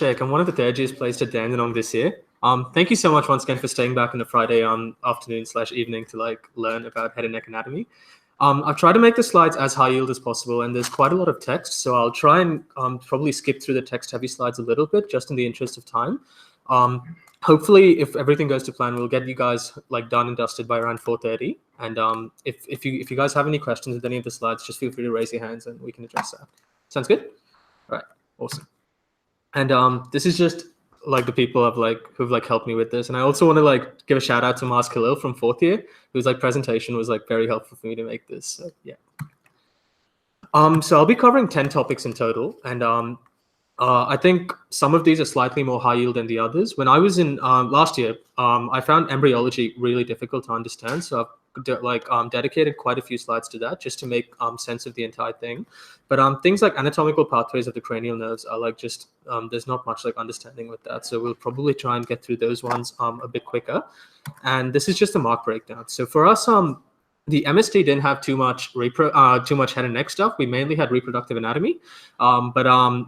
Abhishek. I'm one of the third-years placed at Dandenong this year. Thank you so much once again for staying back on a Friday afternoon/evening to like learn about head and neck anatomy. I've tried to make the slides as high yield as possible, and there's quite a lot of text, so I'll try and probably skip through the text-heavy slides a little bit, just in the interest of time. Hopefully, if everything goes to plan, we'll get you guys like done and dusted by around 4:30. And if you guys have any questions with any of the slides, just feel free to raise your hands and we can address that. Sounds good? All right, awesome. And this is just like the people who've like helped me with this. And I also want to like give a shout out to Mars Khalil from 4th year, whose like presentation was like very helpful for me to make this. So yeah. So I'll be covering 10 topics in total, and I think some of these are slightly more high yield than the others. When I was in last year, I found embryology really difficult to understand. So I've dedicated quite a few slides to that just to make sense of the entire thing. But things like anatomical pathways of the cranial nerves are like just, there's not much like understanding with that. So we'll probably try and get through those ones a bit quicker. And this is just a mark breakdown. So for us, the MSD didn't have too much head and neck stuff. We mainly had reproductive anatomy. But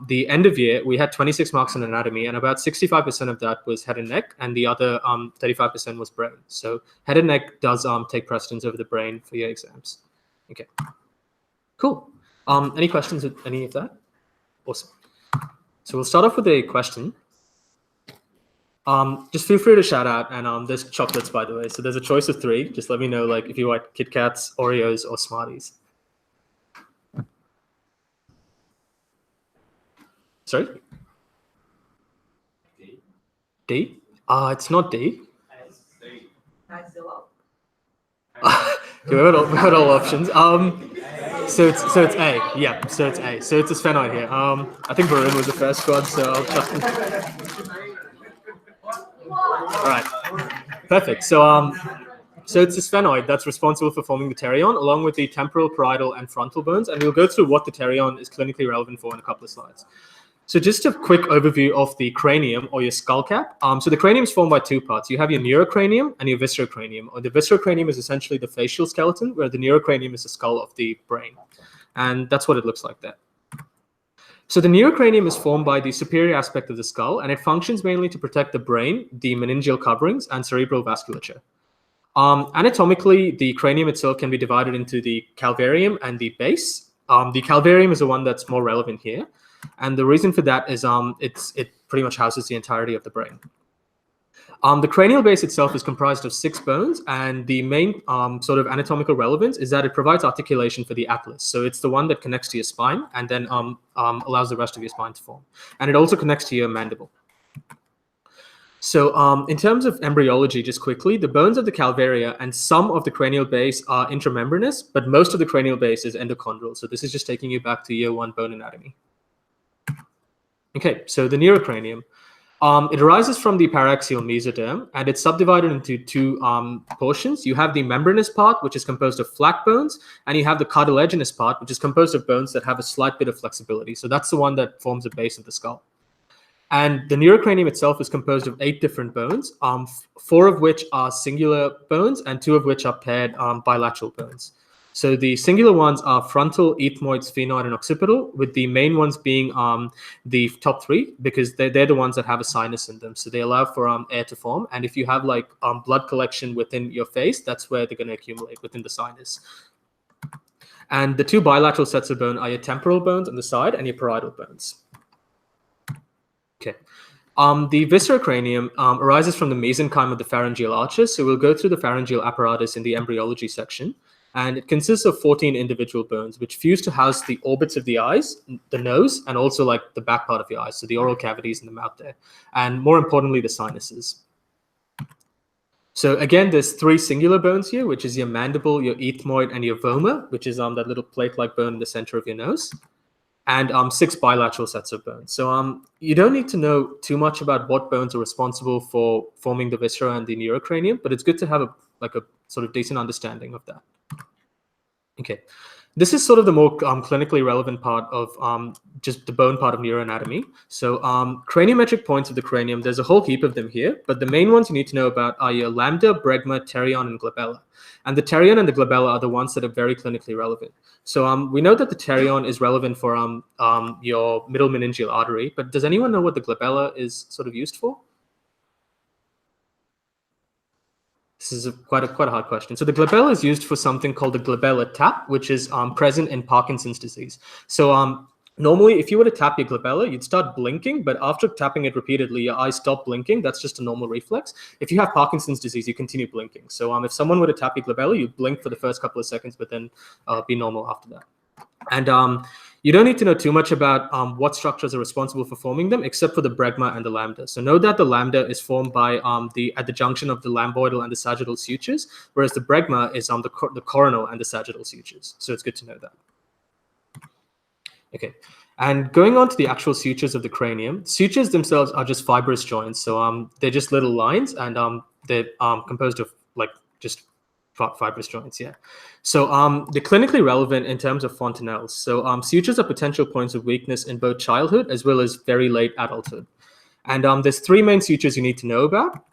the end of year, we had 26 marks on anatomy, and about 65% of that was head and neck, and the other 35% was brain. So head and neck does take precedence over the brain for your exams. Okay, cool. Any questions with any of that? Awesome. So we'll start off with a question. Just feel free to shout out, and there's chocolates, by the way. So there's a choice of 3. Just let me know like if you want Kit Kats, Oreos, or Smarties. Sorry? D? It's not D. Okay, we had all options. So it's A. Yeah, so it's A. So it's a sphenoid here. I think Varun was the first squad, so I'll trust him. All right, perfect. So it's a sphenoid that's responsible for forming the pterion, along with the temporal, parietal, and frontal bones. And we'll go through what the pterion is clinically relevant for in a couple of slides. So just a quick overview of the cranium, or your skull cap. So the cranium is formed by 2 parts. You have your neurocranium and your viscerocranium. Or the viscerocranium is essentially the facial skeleton, where the neurocranium is the skull of the brain. And that's what it looks like there. So the neurocranium is formed by the superior aspect of the skull, and it functions mainly to protect the brain, the meningeal coverings, and cerebral vasculature. Anatomically, the cranium itself can be divided into the calvarium and the base. The calvarium is the one that's more relevant here. And the reason for that is it pretty much houses the entirety of the brain. The cranial base itself is comprised of 6 bones, and the main sort of anatomical relevance is that it provides articulation for the atlas. So it's the one that connects to your spine and then allows the rest of your spine to form. And it also connects to your mandible. So in terms of embryology, just quickly, the bones of the calvaria and some of the cranial base are intramembranous, but most of the cranial base is endochondral. So this is just taking you back to year 1 bone anatomy. Okay, so the neurocranium. It arises from the paraxial mesoderm, and it's subdivided into 2 portions. You have the membranous part, which is composed of flat bones, and you have the cartilaginous part, which is composed of bones that have a slight bit of flexibility. So that's the one that forms the base of the skull. And the neurocranium itself is composed of 8 different bones, 4 of which are singular bones, and 2 of which are paired bilateral bones. So the singular ones are frontal, ethmoid, sphenoid, and occipital, with the main ones being the top 3, because they're the ones that have a sinus in them. So they allow for air to form. And if you have like blood collection within your face, that's where they're going to accumulate, within the sinus. And the 2 bilateral sets of bone are your temporal bones on the side and your parietal bones. Okay. The viscerocranium arises from the mesenchyme of the pharyngeal arches. So we'll go through the pharyngeal apparatus in the embryology section. And it consists of 14 individual bones, which fuse to house the orbits of the eyes, the nose, and also like the back part of your eyes, so the oral cavities in the mouth there, and more importantly, the sinuses. So again, there's 3 singular bones here, which is your mandible, your ethmoid, and your vomer, which is that little plate-like bone in the center of your nose, and 6 bilateral sets of bones. So you don't need to know too much about what bones are responsible for forming the viscera and the neurocranium, but it's good to have a sort of decent understanding of that. Okay, This is sort of the more clinically relevant part of just the bone part of neuroanatomy. So craniometric points of the cranium, there's a whole heap of them here, but the main ones you need to know about are your lambda, bregma, pterion, and glabella. And the pterion and the glabella are the ones that are very clinically relevant. So we know that the pterion is relevant for your middle meningeal artery, but does anyone know what the glabella is sort of used for? This is quite a hard question. So the glabella is used for something called the glabella tap, which is present in Parkinson's disease. So normally, if you were to tap your glabella, you'd start blinking, but after tapping it repeatedly, your eyes stop blinking. That's just a normal reflex. If you have Parkinson's disease, you continue blinking. So if someone were to tap your glabella, you blink for the first couple of seconds, but then be normal after that. And you don't need to know too much about what structures are responsible for forming them, except for the bregma and the lambda. So know that the lambda is formed by at the junction of the lambdoidal and the sagittal sutures, whereas the bregma is the coronal and the sagittal sutures. So it's good to know that. Okay, and going on to the actual sutures of the cranium, sutures themselves are just fibrous joints. So they're just little lines, and they're composed of like just fibrous joints, yeah. So they're clinically relevant in terms of fontanelles. So sutures are potential points of weakness in both childhood as well as very late adulthood. And there's three main sutures you need to know about,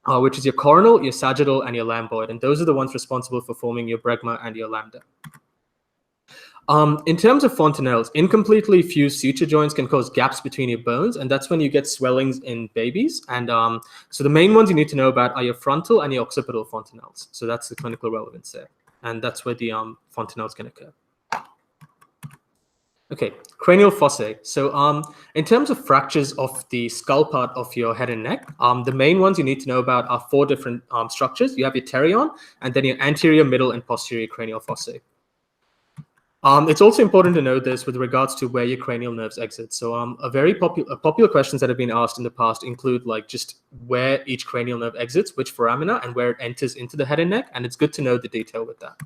which is your coronal, your sagittal, and your lambdoid. And those are the ones responsible for forming your bregma and your lambda. In terms of fontanelles, incompletely fused suture joints can cause gaps between your bones, and that's when you get swellings in babies. And so the main ones you need to know about are your frontal and your occipital fontanelles. So that's the clinical relevance there, and that's where the fontanelles can occur. Okay, cranial fossae. So in terms of fractures of the skull part of your head and neck, the main ones you need to know about are four different structures. You have your pterion, and then your anterior, middle, and posterior cranial fossae. It's also important to know this with regards to where your cranial nerves exit. So a popular questions that have been asked in the past include like just where each cranial nerve exits, which foramina, and where it enters into the head and neck. And it's good to know the detail with that.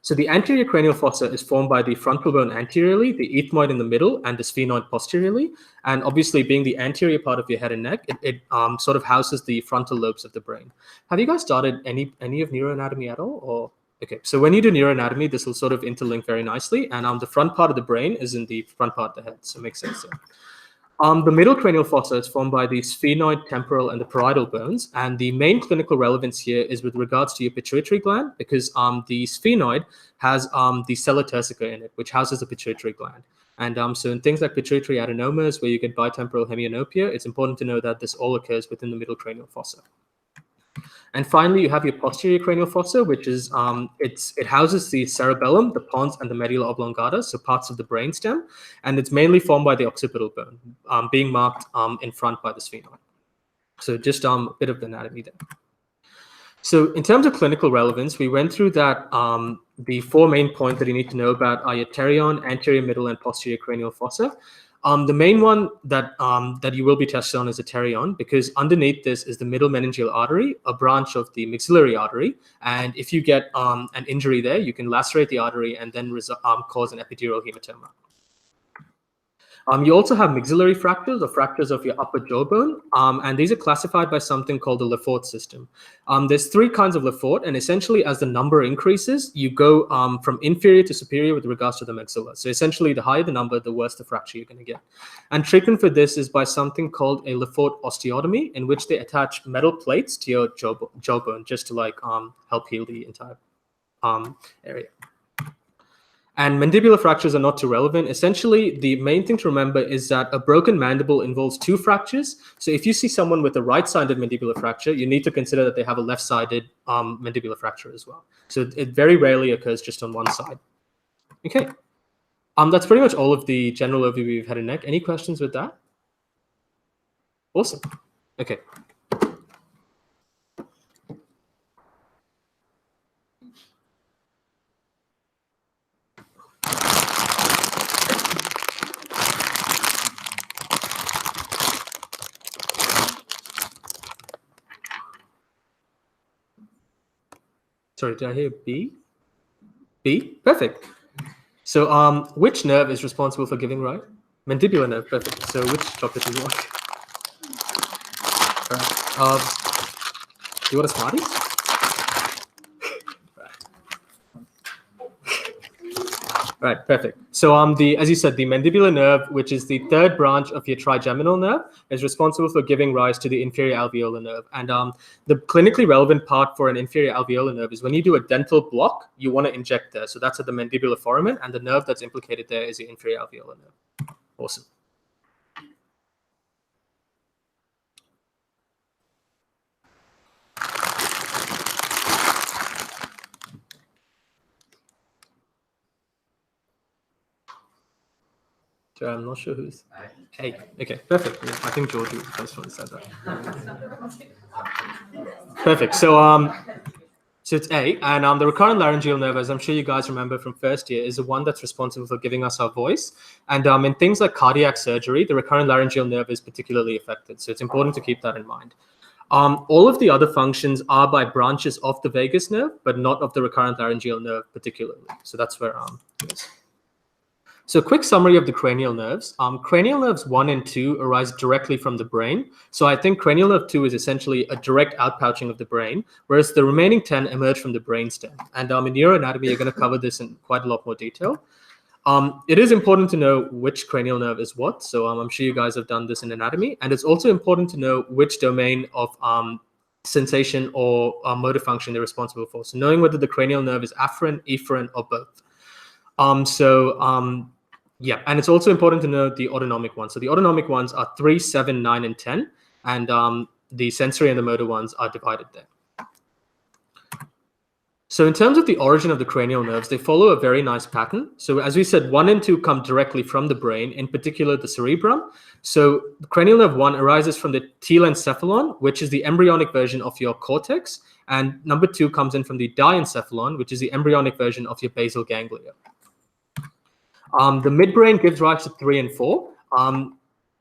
So the anterior cranial fossa is formed by the frontal bone anteriorly, the ethmoid in the middle, and the sphenoid posteriorly. And obviously, being the anterior part of your head and neck, it sort of houses the frontal lobes of the brain. Have you guys started any of neuroanatomy at all, or? Okay, so when you do neuroanatomy, this will sort of interlink very nicely, and the front part of the brain is in the front part of the head, so it makes sense there. The middle cranial fossa is formed by the sphenoid, temporal, and the parietal bones, and the main clinical relevance here is with regards to your pituitary gland, because the sphenoid has the sella turcica in it, which houses the pituitary gland. And so in things like pituitary adenomas, where you get bitemporal hemianopia, it's important to know that this all occurs within the middle cranial fossa. And finally, you have your posterior cranial fossa, which is it houses the cerebellum, the pons, and the medulla oblongata, so parts of the brainstem, and it's mainly formed by the occipital bone, being marked in front by the sphenoid. So just a bit of anatomy there. So in terms of clinical relevance, we went through that the four main points that you need to know about are your pterion, anterior, middle, and posterior cranial fossa. The main one that you will be tested on is the pterion, because underneath this is the middle meningeal artery, a branch of the maxillary artery. And if you get an injury there, you can lacerate the artery and then cause an epidural hematoma. You also have maxillary fractures or fractures of your upper jawbone, and these are classified by something called the Lefort system. There's three kinds of Lefort, and essentially as the number increases, you go from inferior to superior with regards to the maxilla. So essentially the higher the number, the worse the fracture you're going to get. And treatment for this is by something called a Lefort osteotomy, in which they attach metal plates to your jawbone just to like help heal the entire area. And mandibular fractures are not too relevant. Essentially, the main thing to remember is that a broken mandible involves two fractures. So if you see someone with a right-sided mandibular fracture, you need to consider that they have a left-sided mandibular fracture as well. So it very rarely occurs just on one side. Okay. That's pretty much all of the general overview of head and neck. Any questions with that? Awesome. Okay. Sorry, did I hear B? B? Perfect. So which nerve is responsible for giving right? Mandibular nerve, perfect. So which chocolate do you want? All right. Do you want a Smarties? Right, perfect. So as you said, the mandibular nerve, which is the third branch of your trigeminal nerve, is responsible for giving rise to the inferior alveolar nerve. And the clinically relevant part for an inferior alveolar nerve is when you do a dental block, you want to inject there. So that's at the mandibular foramen, and the nerve that's implicated there is the inferior alveolar nerve. Awesome. So I'm not sure who's. Hey, okay, perfect. Yeah, I think George was the first one who said that. Perfect. So so it's A, and the recurrent laryngeal nerve, as I'm sure you guys remember from first year, is the one that's responsible for giving us our voice. And in things like cardiac surgery, the recurrent laryngeal nerve is particularly affected. So it's important to keep that in mind. All of the other functions are by branches of the vagus nerve, but not of the recurrent laryngeal nerve particularly. So that's where it is. So quick summary of the cranial nerves. Cranial nerves 1 and 2 arise directly from the brain. So I think cranial nerve 2 is essentially a direct outpouching of the brain, whereas the remaining 10 emerge from the brainstem. And in neuroanatomy, you're going to cover this in quite a lot more detail. It is important to know which cranial nerve is what. So I'm sure you guys have done this in anatomy. And it's also important to know which domain of sensation or motor function they're responsible for. So knowing whether the cranial nerve is afferent, efferent, or both. Yeah, and it's also important to know the autonomic ones. So the autonomic ones are 3, 7, 9, and 10, and the sensory and the motor ones are divided there. So in terms of the origin of the cranial nerves, they follow a very nice pattern. So as we said, 1 and 2 come directly from the brain, in particular the cerebrum. So cranial nerve 1 arises from the telencephalon, which is the embryonic version of your cortex, and number 2 comes in from the diencephalon, which is the embryonic version of your basal ganglia. The midbrain gives rise to 3 and 4.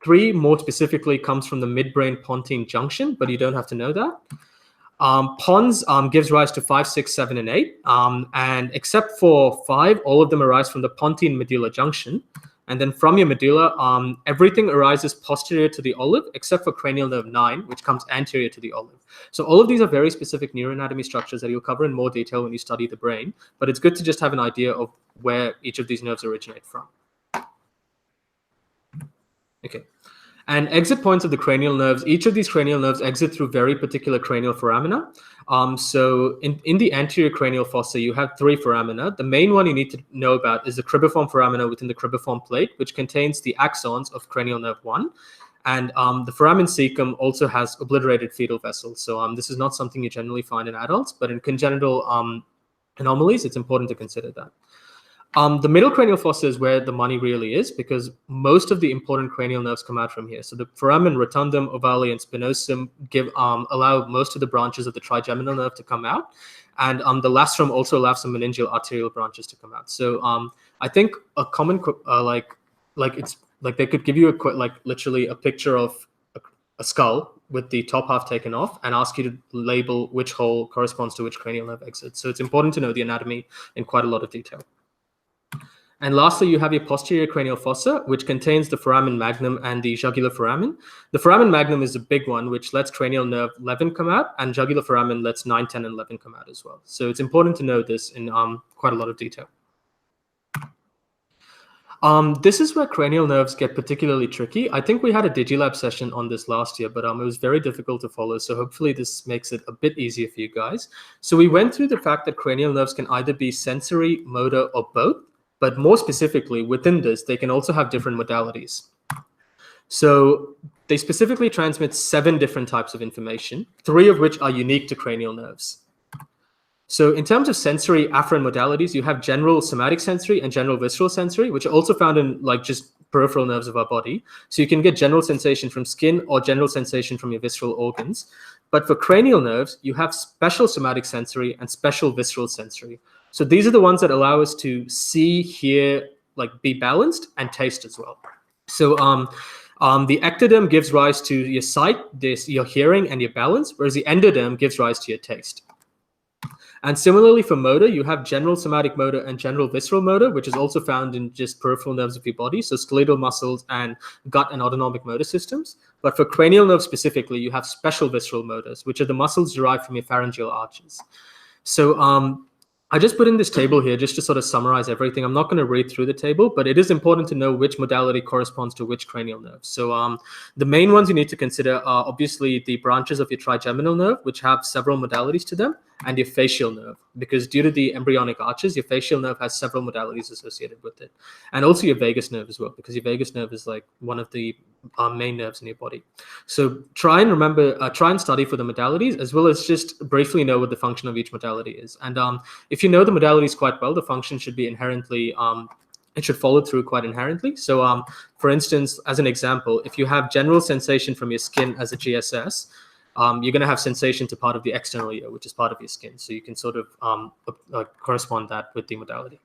3 more specifically comes from the midbrain pontine junction, but you don't have to know that. Pons gives rise to 5, 6, 7, and 8. And except for 5, all of them arise from the pontine medulla junction. And then from your medulla, everything arises posterior to the olive, except for cranial nerve 9, which comes anterior to the olive. So all of these are very specific neuroanatomy structures that you'll cover in more detail when you study the brain. But it's good to just have an idea of where each of these nerves originate from. Okay. And exit points of the cranial nerves, each of these cranial nerves exit through very particular cranial foramina. So in the anterior cranial fossa, you have 3 foramina. The main one you need to know about is the cribriform foramina within the cribriform plate, which contains the axons of cranial nerve 1. And the foramen cecum also has obliterated fetal vessels. So this is not something you generally find in adults, but in congenital anomalies, it's important to consider that. The middle cranial fossa is where the money really is, because most of the important cranial nerves come out from here. So the foramen rotundum, ovale, and spinosum allow most of the branches of the trigeminal nerve to come out. And the lastrum also allows some meningeal arterial branches to come out. So I think a common, it's like they could give you literally a picture of a skull with the top half taken off and ask you to label which hole corresponds to which cranial nerve exit. So it's important to know the anatomy in quite a lot of detail. And lastly, you have your posterior cranial fossa, which contains the foramen magnum and the jugular foramen. The foramen magnum is the big one, which lets cranial nerve 11 come out, and jugular foramen lets 9, 10, and 11 come out as well. So it's important to know this in quite a lot of detail. This is where cranial nerves get particularly tricky. I think we had a DigiLab session on this last year, but it was very difficult to follow. So hopefully this makes it a bit easier for you guys. So we went through the fact that cranial nerves can either be sensory, motor, or both. But more specifically, within this, they can also have different modalities. So they specifically transmit 7 different types of information, 3 of which are unique to cranial nerves. So in terms of sensory afferent modalities, you have general somatic sensory and general visceral sensory, which are also found in just peripheral nerves of our body. So you can get general sensation from skin or general sensation from your visceral organs. But for cranial nerves, you have special somatic sensory and special visceral sensory. So these are the ones that allow us to see, hear, be balanced, and taste as well. So the ectoderm gives rise to your sight, your hearing, and your balance, whereas the endoderm gives rise to your taste. And similarly for motor, you have general somatic motor and general visceral motor, which is also found in just peripheral nerves of your body, so skeletal muscles and gut and autonomic motor systems. But for cranial nerves specifically, you have special visceral motors, which are the muscles derived from your pharyngeal arches. So I just put in this table here just to sort of summarize everything. I'm not going to read through the table, but it is important to know which modality corresponds to which cranial nerve. So the main ones you need to consider are obviously the branches of your trigeminal nerve, which have several modalities to them, and your facial nerve, because due to the embryonic arches, your facial nerve has several modalities associated with it. And also your vagus nerve as well, because your vagus nerve is like one of the main nerves in your body. So try and remember, try and study for the modalities, as well as just briefly know what the function of each modality is. And if you know the modalities quite well, the function should be inherently, it should follow through quite inherently. So for instance, as an example, if you have general sensation from your skin as a GSS, you're going to have sensation to part of the external ear, which is part of your skin. So you can sort of correspond that with the modality.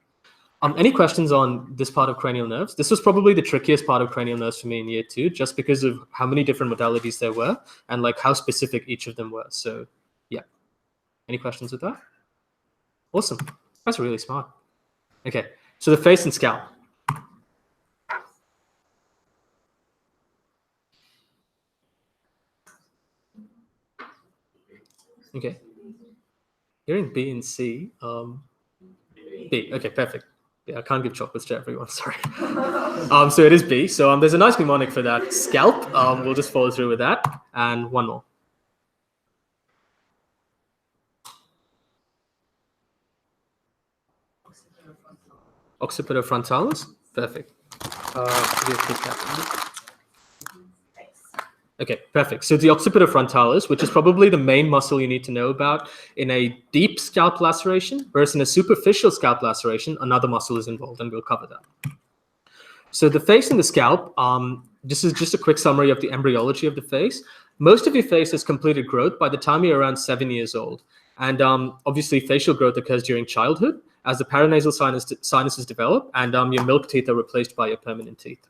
Any questions on this part of cranial nerves? This was probably the trickiest part of cranial nerves for me in year 2, just because of how many different modalities there were and like how specific each of them were. So yeah, any questions with that? Awesome. That's really smart. Okay, so the face and scalp. Okay, hearing B and C. B, okay, perfect. Yeah, I can't give chocolates to everyone, sorry. So it is B. So there's a nice mnemonic for that. Scalp, we'll just follow through with that. And one more. Occipiter frontalis, perfect. Okay, perfect. So the occipital frontalis, which is probably the main muscle you need to know about in a deep scalp laceration, whereas in a superficial scalp laceration, another muscle is involved, and we'll cover that. So the face and the scalp, this is just a quick summary of the embryology of the face. Most of your face has completed growth by the time you're around 7 years old. And obviously, facial growth occurs during childhood as the paranasal sinuses develop and your milk teeth are replaced by your permanent teeth.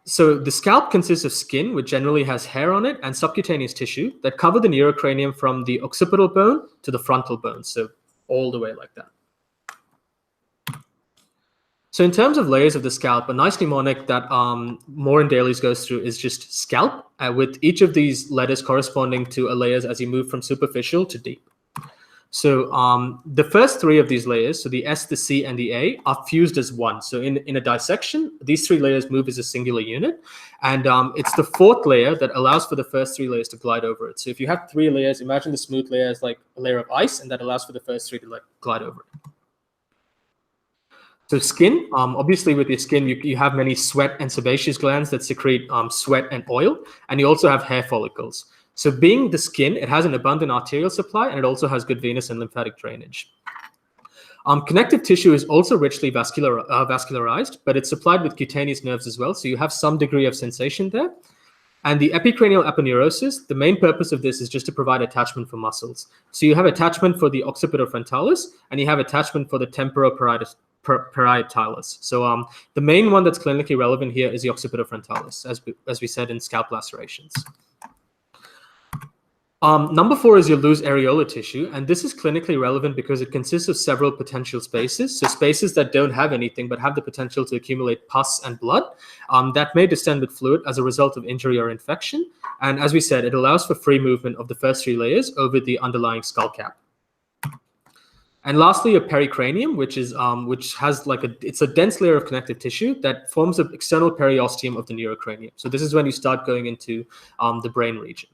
So the scalp consists of skin, which generally has hair on it, and subcutaneous tissue that cover the neurocranium from the occipital bone to the frontal bone, so all the way like that. So in terms of layers of the scalp, a nice mnemonic that more in dailies goes through is just scalp, with each of these letters corresponding to layers as you move from superficial to deep. So the first 3 of these layers, so the S, the C, and the A, are fused as one. So in a dissection, these 3 layers move as a singular unit. And it's the 4th layer that allows for the first 3 layers to glide over it. So if you have 3 layers, imagine the smooth layer as like a layer of ice, and that allows for the first 3 to like glide over it. So skin, obviously with your skin, you have many sweat and sebaceous glands that secrete sweat and oil. And you also have hair follicles. So being the skin, it has an abundant arterial supply, and it also has good venous and lymphatic drainage. Connective tissue is also richly vascularized, but it's supplied with cutaneous nerves as well. So you have some degree of sensation there. And the epicranial aponeurosis, the main purpose of this is just to provide attachment for muscles. So you have attachment for the occipital frontalis, and you have attachment for the temporoparietal parietalis. So the main one that's clinically relevant here is the occipital frontalis, as we said in scalp lacerations. Number 4 is your loose areolar tissue, and this is clinically relevant because it consists of several potential spaces, so spaces that don't have anything but have the potential to accumulate pus and blood that may distend with fluid as a result of injury or infection. And as we said, it allows for free movement of the first 3 layers over the underlying skull cap. And lastly, a pericranium, which has like it's a dense layer of connective tissue that forms the external periosteum of the neurocranium. So this is when you start going into the brain region.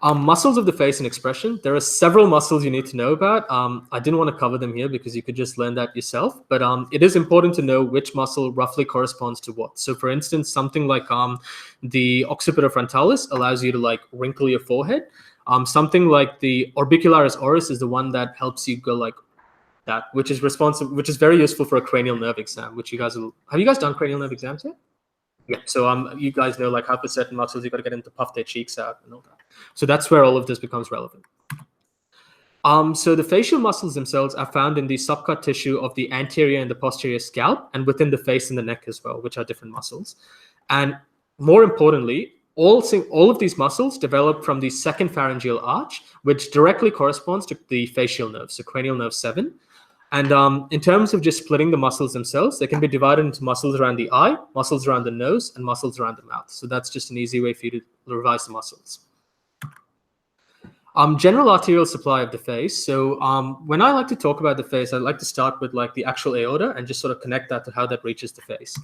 Muscles of the face and expression. There are several muscles you need to know about. I didn't want to cover them here because you could just learn that yourself, but it is important to know which muscle roughly corresponds to what. So for instance, something like the occipital frontalis allows you to like wrinkle your forehead. Something like the orbicularis oris is the one that helps you go like that, which is very useful for a cranial nerve exam, which have you guys done cranial nerve exams yet? Yeah, so you guys know like how for certain muscles you got to get them to puff their cheeks out and all that. So that's where all of this becomes relevant. So the facial muscles themselves are found in the subcut tissue of the anterior and the posterior scalp, and within the face and the neck as well, which are different muscles. And more importantly, all of these muscles develop from the second pharyngeal arch, which directly corresponds to the facial nerve, so Cranial Nerve VII. And in terms of just splitting the muscles themselves, they can be divided into muscles around the eye, muscles around the nose, and muscles around the mouth. So that's just an easy way for you to revise the muscles. General arterial supply of the face. So when I like to talk about the face, I like to start with like the actual aorta and just sort of connect that to how that reaches the face.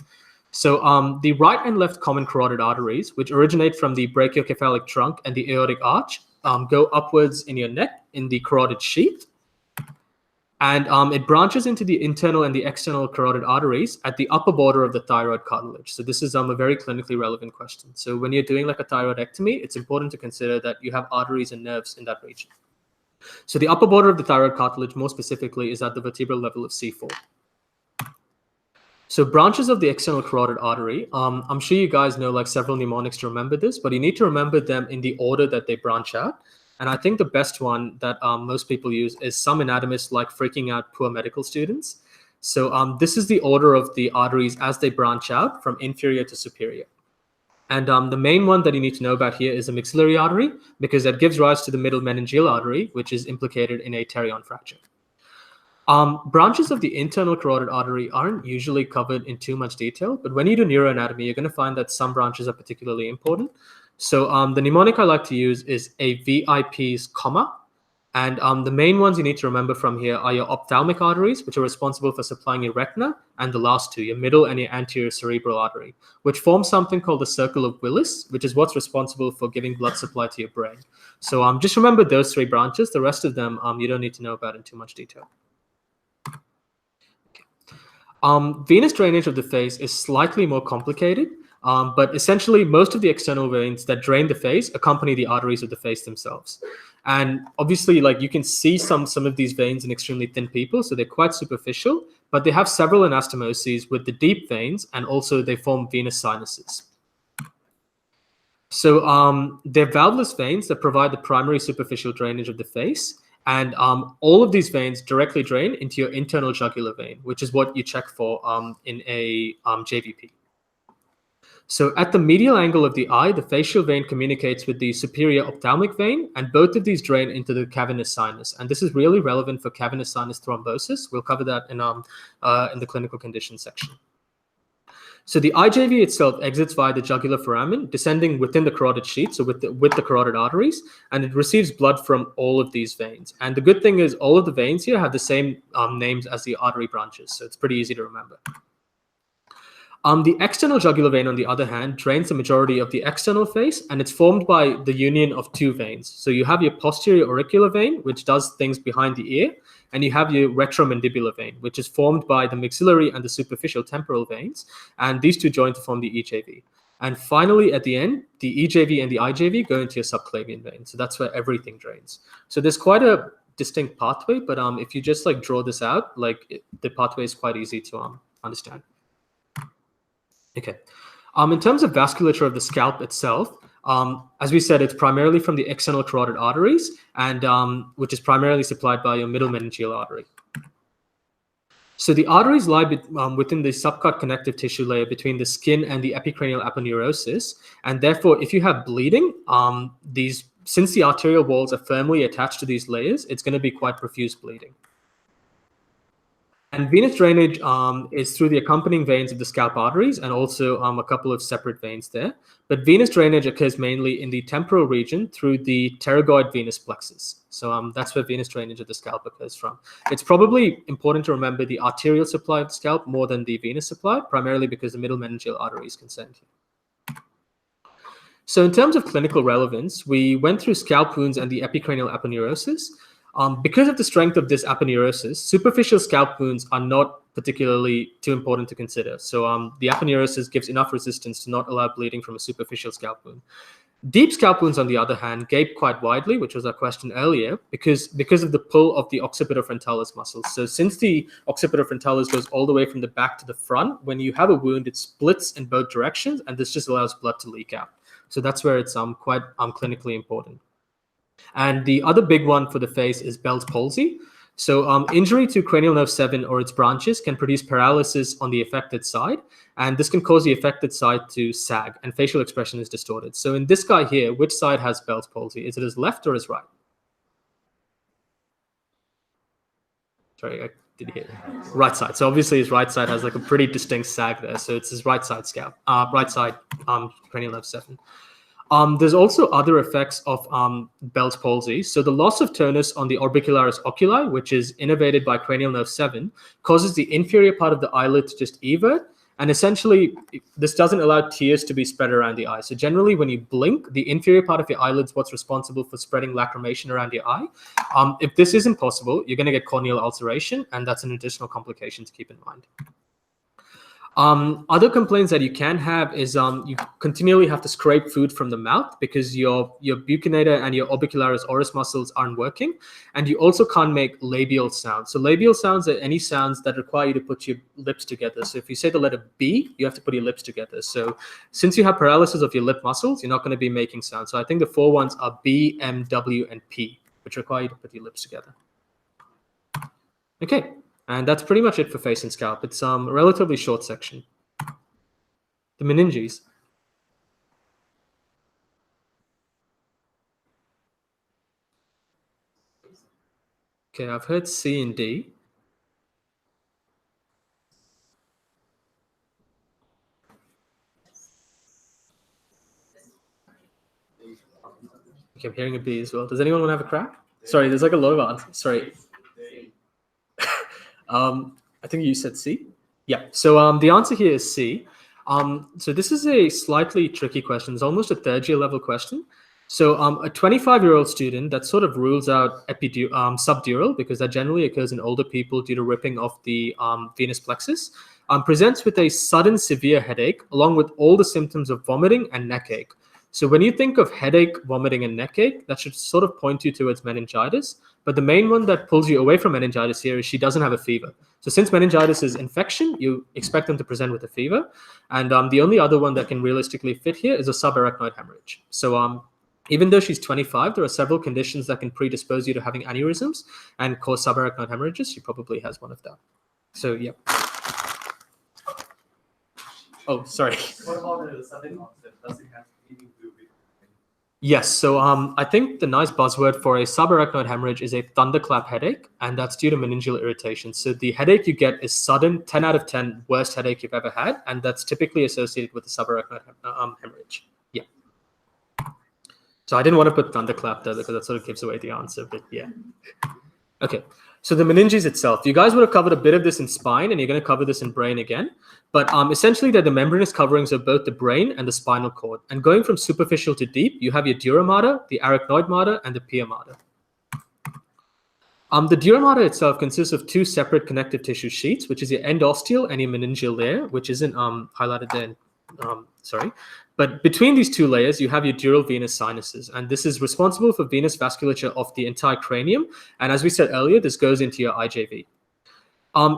So the right and left common carotid arteries, which originate from the brachiocephalic trunk and the aortic arch, go upwards in your neck in the carotid sheath. And it branches into the internal and the external carotid arteries at the upper border of the thyroid cartilage. So this is a very clinically relevant question. So when you're doing like a thyroidectomy, it's important to consider that you have arteries and nerves in that region. So the upper border of the thyroid cartilage, more specifically, is at the vertebral level of C4. So branches of the external carotid artery, I'm sure you guys know like several mnemonics to remember this, but you need to remember them in the order that they branch out. And I think the best one that most people use is some anatomists like freaking out poor medical students. So this is the order of the arteries as they branch out from inferior to superior. And the main one that you need to know about here is the maxillary artery, because that gives rise to the middle meningeal artery, which is implicated in a pterion fracture. Branches of the internal carotid artery aren't usually covered in too much detail, but when you do neuroanatomy, you're going to find that some branches are particularly important. So the mnemonic I like to use is a VIP's comma. And the main ones you need to remember from here are your ophthalmic arteries, which are responsible for supplying your retina, and the last two, your middle and your anterior cerebral artery, which form something called the circle of Willis, which is what's responsible for giving blood supply to your brain. So just remember those three branches. The rest of them you don't need to know about in too much detail. Venous drainage of the face is slightly more complicated. But essentially, most of the external veins that drain the face accompany the arteries of the face themselves. And obviously, like you can see some of these veins in extremely thin people, so they're quite superficial, but they have several anastomoses with the deep veins, and also they form venous sinuses. So they're valveless veins that provide the primary superficial drainage of the face. And all of these veins directly drain into your internal jugular vein, which is what you check for in a JVP. So at the medial angle of the eye, the facial vein communicates with the superior ophthalmic vein, and both of these drain into the cavernous sinus. And this is really relevant for cavernous sinus thrombosis. We'll cover that in the clinical conditions section. So the IJV itself exits via the jugular foramen, descending within the carotid sheath, so with the carotid arteries, and it receives blood from all of these veins. And the good thing is all of the veins here have the same names as the artery branches, so it's pretty easy to remember. The external jugular vein, on the other hand, drains the majority of the external face, and it's formed by the union of two veins. So you have your posterior auricular vein, which does things behind the ear, and you have your retromandibular vein, which is formed by the maxillary and the superficial temporal veins, and these two join to form the EJV. And finally, at the end, the EJV and the IJV go into your subclavian vein. So that's where everything drains. So there's quite a distinct pathway, but if you just like draw this out, the pathway is quite easy to understand. Okay. In terms of vasculature of the scalp itself, as we said, it's primarily from the external carotid arteries, and which is primarily supplied by your middle meningeal artery. So the arteries lie within the subcut connective tissue layer between the skin and the epicranial aponeurosis, and therefore, if you have bleeding, since the arterial walls are firmly attached to these layers, it's going to be quite profuse bleeding. And venous drainage is through the accompanying veins of the scalp arteries, and also a couple of separate veins there. But venous drainage occurs mainly in the temporal region through the pterygoid venous plexus. So that's where venous drainage of the scalp occurs from. It's probably important to remember the arterial supply of the scalp more than the venous supply, primarily because the middle meningeal artery is concerned here. So in terms of clinical relevance, we went through scalp wounds and the epicranial aponeurosis. Because of the strength of this aponeurosis, superficial scalp wounds are not particularly too important to consider. So the aponeurosis gives enough resistance to not allow bleeding from a superficial scalp wound. Deep scalp wounds, on the other hand, gape quite widely, which was our question earlier, because of the pull of the occipitofrontalis muscles. So since the occipitofrontalis goes all the way from the back to the front, when you have a wound, it splits in both directions, and this just allows blood to leak out. So that's where it's quite clinically important. And the other big one for the face is Bell's palsy. So injury to cranial nerve 7 or its branches can produce paralysis on the affected side, and this can cause the affected side to sag, and facial expression is distorted. So in this guy here, which side has Bell's palsy? Is it his left or his right? Sorry, I didn't hear. Right side. So obviously his right side has like a pretty distinct sag there. So it's his right side scalp, right side cranial nerve 7. There's also other effects of Bell's palsy. So the loss of tonus on the orbicularis oculi, which is innervated by cranial nerve 7, causes the inferior part of the eyelid to just evert. And essentially, this doesn't allow tears to be spread around the eye. So generally, when you blink, the inferior part of your eyelid is what's responsible for spreading lacrimation around your eye. If this isn't possible, you're going to get corneal ulceration, and that's an additional complication to keep in mind. Other complaints that you can have is you continually have to scrape food from the mouth because your buccinator and your orbicularis oris muscles aren't working, and you also can't make labial sounds. So labial sounds are any sounds that require you to put your lips together. So if you say the letter B, you have to put your lips together. So since you have paralysis of your lip muscles, you're not going to be making sounds. So I think the 4 ones are B, M, W, and P, which require you to put your lips together. Okay. And that's pretty much it for face and scalp. It's a relatively short section. The meninges. Okay, I've heard C and D. Okay, I'm hearing a B as well. Does anyone want to have a crack? Sorry, there's like a lot of answers. Sorry. I think you said C. Yeah. So the answer here is C. So this is a slightly tricky question. It's almost a third-year level question. So a 25-year-old student that sort of rules out subdural, because that generally occurs in older people due to ripping of the venous plexus, presents with a sudden severe headache along with all the symptoms of vomiting and neck ache. So when you think of headache, vomiting, and neck ache, that should sort of point you towards meningitis. But the main one that pulls you away from meningitis here is she doesn't have a fever. So since meningitis is infection, you expect them to present with a fever. And the only other one that can realistically fit here is a subarachnoid hemorrhage. So even though she's 25, there are several conditions that can predispose you to having aneurysms and cause subarachnoid hemorrhages. She probably has one of them. So, yeah. Oh, sorry. What about the sudden onset? Does it have anything to do with? Yes, so I think the nice buzzword for a subarachnoid hemorrhage is a thunderclap headache, and that's due to meningeal irritation. So the headache you get is sudden, 10 out of 10 worst headache you've ever had, and that's typically associated with the subarachnoid hemorrhage. Yeah. So I didn't want to put thunderclap there because that sort of gives away the answer, but yeah. Okay, so the meninges itself, you guys would have covered a bit of this in spine, and you're going to cover this in brain again. But essentially, they're the membranous coverings of both the brain and the spinal cord. And going from superficial to deep, you have your dura mater, the arachnoid mater, and the pia mater. The dura mater itself consists of 2 separate connective tissue sheets, which is your endosteal and your meningeal layer, which isn't highlighted there. Sorry. But between these 2 layers, you have your dural venous sinuses. And this is responsible for venous vasculature of the entire cranium. And as we said earlier, this goes into your IJV.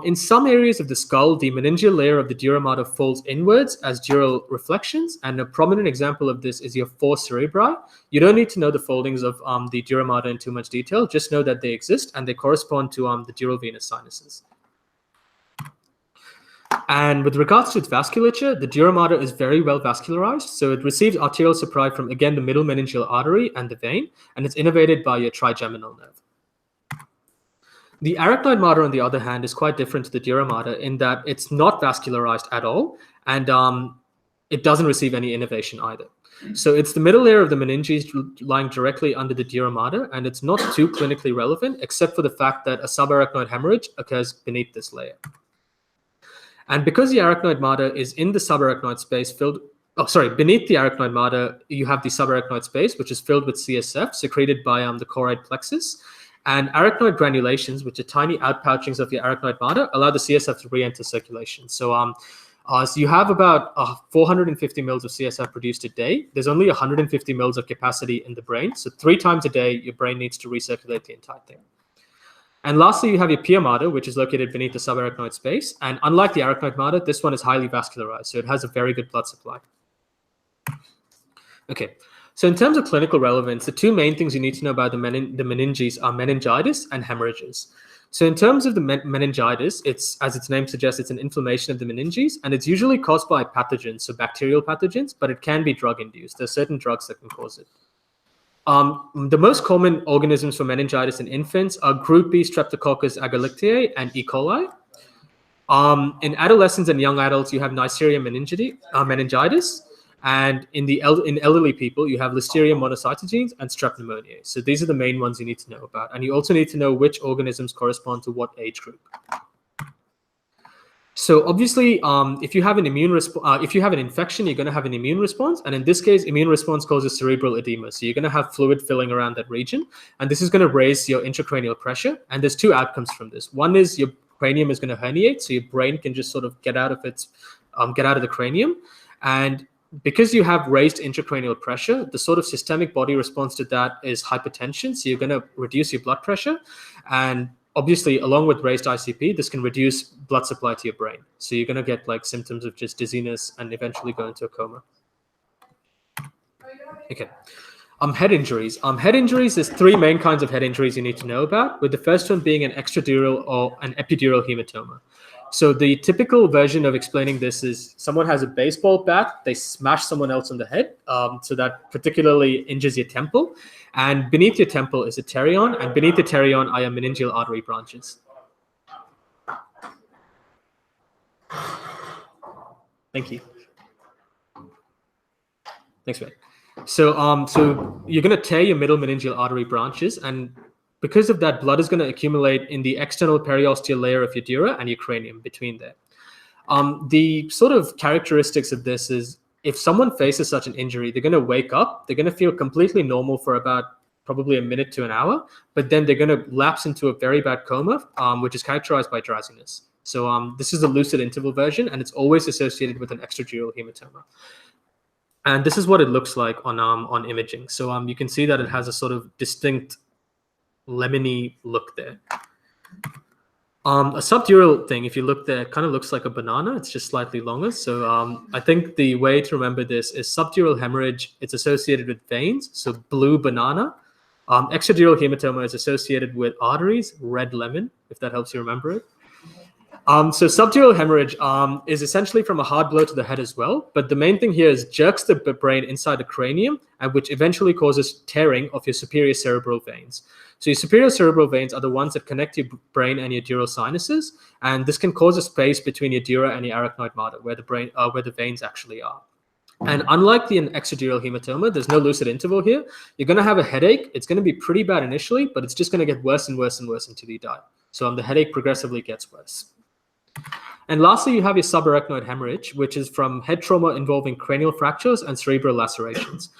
In some areas of the skull, the meningeal layer of the dura mater folds inwards as dural reflections, and a prominent example of this is your 4 cerebri. You don't need to know the foldings of the dura mater in too much detail, just know that they exist and they correspond to the dural venous sinuses. And with regards to its vasculature, the dura mater is very well vascularized, so it receives arterial supply from, again, the middle meningeal artery and the vein, and it's innervated by your trigeminal nerve. The arachnoid mater, on the other hand, is quite different to the dura mater in that it's not vascularized at all, and it doesn't receive any innervation either. So it's the middle layer of the meninges lying directly under the dura mater, and it's not too clinically relevant, except for the fact that a subarachnoid hemorrhage occurs beneath this layer. And because the arachnoid mater is in the subarachnoid space beneath the arachnoid mater, you have the subarachnoid space, which is filled with CSF secreted by the choroid plexus. And arachnoid granulations, which are tiny outpouchings of your arachnoid mater, allow the CSF to re-enter circulation. So, so you have about 450 mils of CSF produced a day. There's only 150 mils of capacity in the brain. So 3 times a day, your brain needs to recirculate the entire thing. And lastly, you have your pia mater, which is located beneath the subarachnoid space. And unlike the arachnoid mater, this one is highly vascularized. So it has a very good blood supply. Okay. So in terms of clinical relevance, the 2 main things you need to know about the meninges are meningitis and hemorrhages. So in terms of the meningitis, it's, as its name suggests, it's an inflammation of the meninges, and it's usually caused by pathogens, so bacterial pathogens, but it can be drug-induced. There are certain drugs that can cause it. The most common organisms for meningitis in infants are group B Streptococcus agallictiae and E. coli. In adolescents and young adults, you have Neisseria meningitis. And in elderly people, you have Listeria monocytogenes and strep pneumoniae. So these are the main ones you need to know about. And you also need to know which organisms correspond to what age group. So obviously, if you have an if you have an infection, you're going to have an immune response, and in this case, immune response causes cerebral edema. So you're going to have fluid filling around that region, and this is going to raise your intracranial pressure. And there's two outcomes from this. One is your cranium is going to herniate, so your brain can just sort of get out of the cranium, and because you have raised intracranial pressure, the sort of systemic body response to that is hypertension. So you're going to reduce your blood pressure, and obviously, along with raised ICP, this can reduce blood supply to your brain. So you're going to get like symptoms of just dizziness and eventually go into a coma. Okay. Head injuries. Head injuries, there's three main kinds of head injuries you need to know about, with the first one being an extradural or an epidural hematoma. So the typical version of explaining this is someone has a baseball bat, they smash someone else on the head, so that particularly injures your temple. And beneath your temple is a pterion, and beneath the pterion are your meningeal artery branches. Thank you. Thanks, Ray. So you're going to tear your middle meningeal artery branches, and because of that, blood is going to accumulate in the external periosteal layer of your dura and your cranium between there. The sort of characteristics of this is if someone faces such an injury, they're going to wake up, they're going to feel completely normal for about probably a minute to an hour, but then they're going to lapse into a very bad coma, which is characterized by drowsiness. So this is the lucid interval version, and it's always associated with an extradural hematoma. And this is what it looks like on imaging. So you can see that it has a sort of distinct lemony look there. A subdural thing, if you look there, it kind of looks like a banana. It's just slightly longer. So I think the way to remember this is subdural hemorrhage. It's associated with veins, so blue banana. Extradural hematoma is associated with arteries, red lemon, if that helps you remember it. So subdural hemorrhage is essentially from a hard blow to the head as well. But the main thing here is jerks the brain inside the cranium, and which eventually causes tearing of your superior cerebral veins. So your superior cerebral veins are the ones that connect your brain and your dural sinuses. And this can cause a space between your dura and your arachnoid mater, where the veins actually are. And unlike the extradural hematoma, there's no lucid interval here. You're going to have a headache. It's going to be pretty bad initially, but it's just going to get worse and worse and worse until you die. So the headache progressively gets worse. And lastly, you have your subarachnoid hemorrhage, which is from head trauma involving cranial fractures and cerebral lacerations.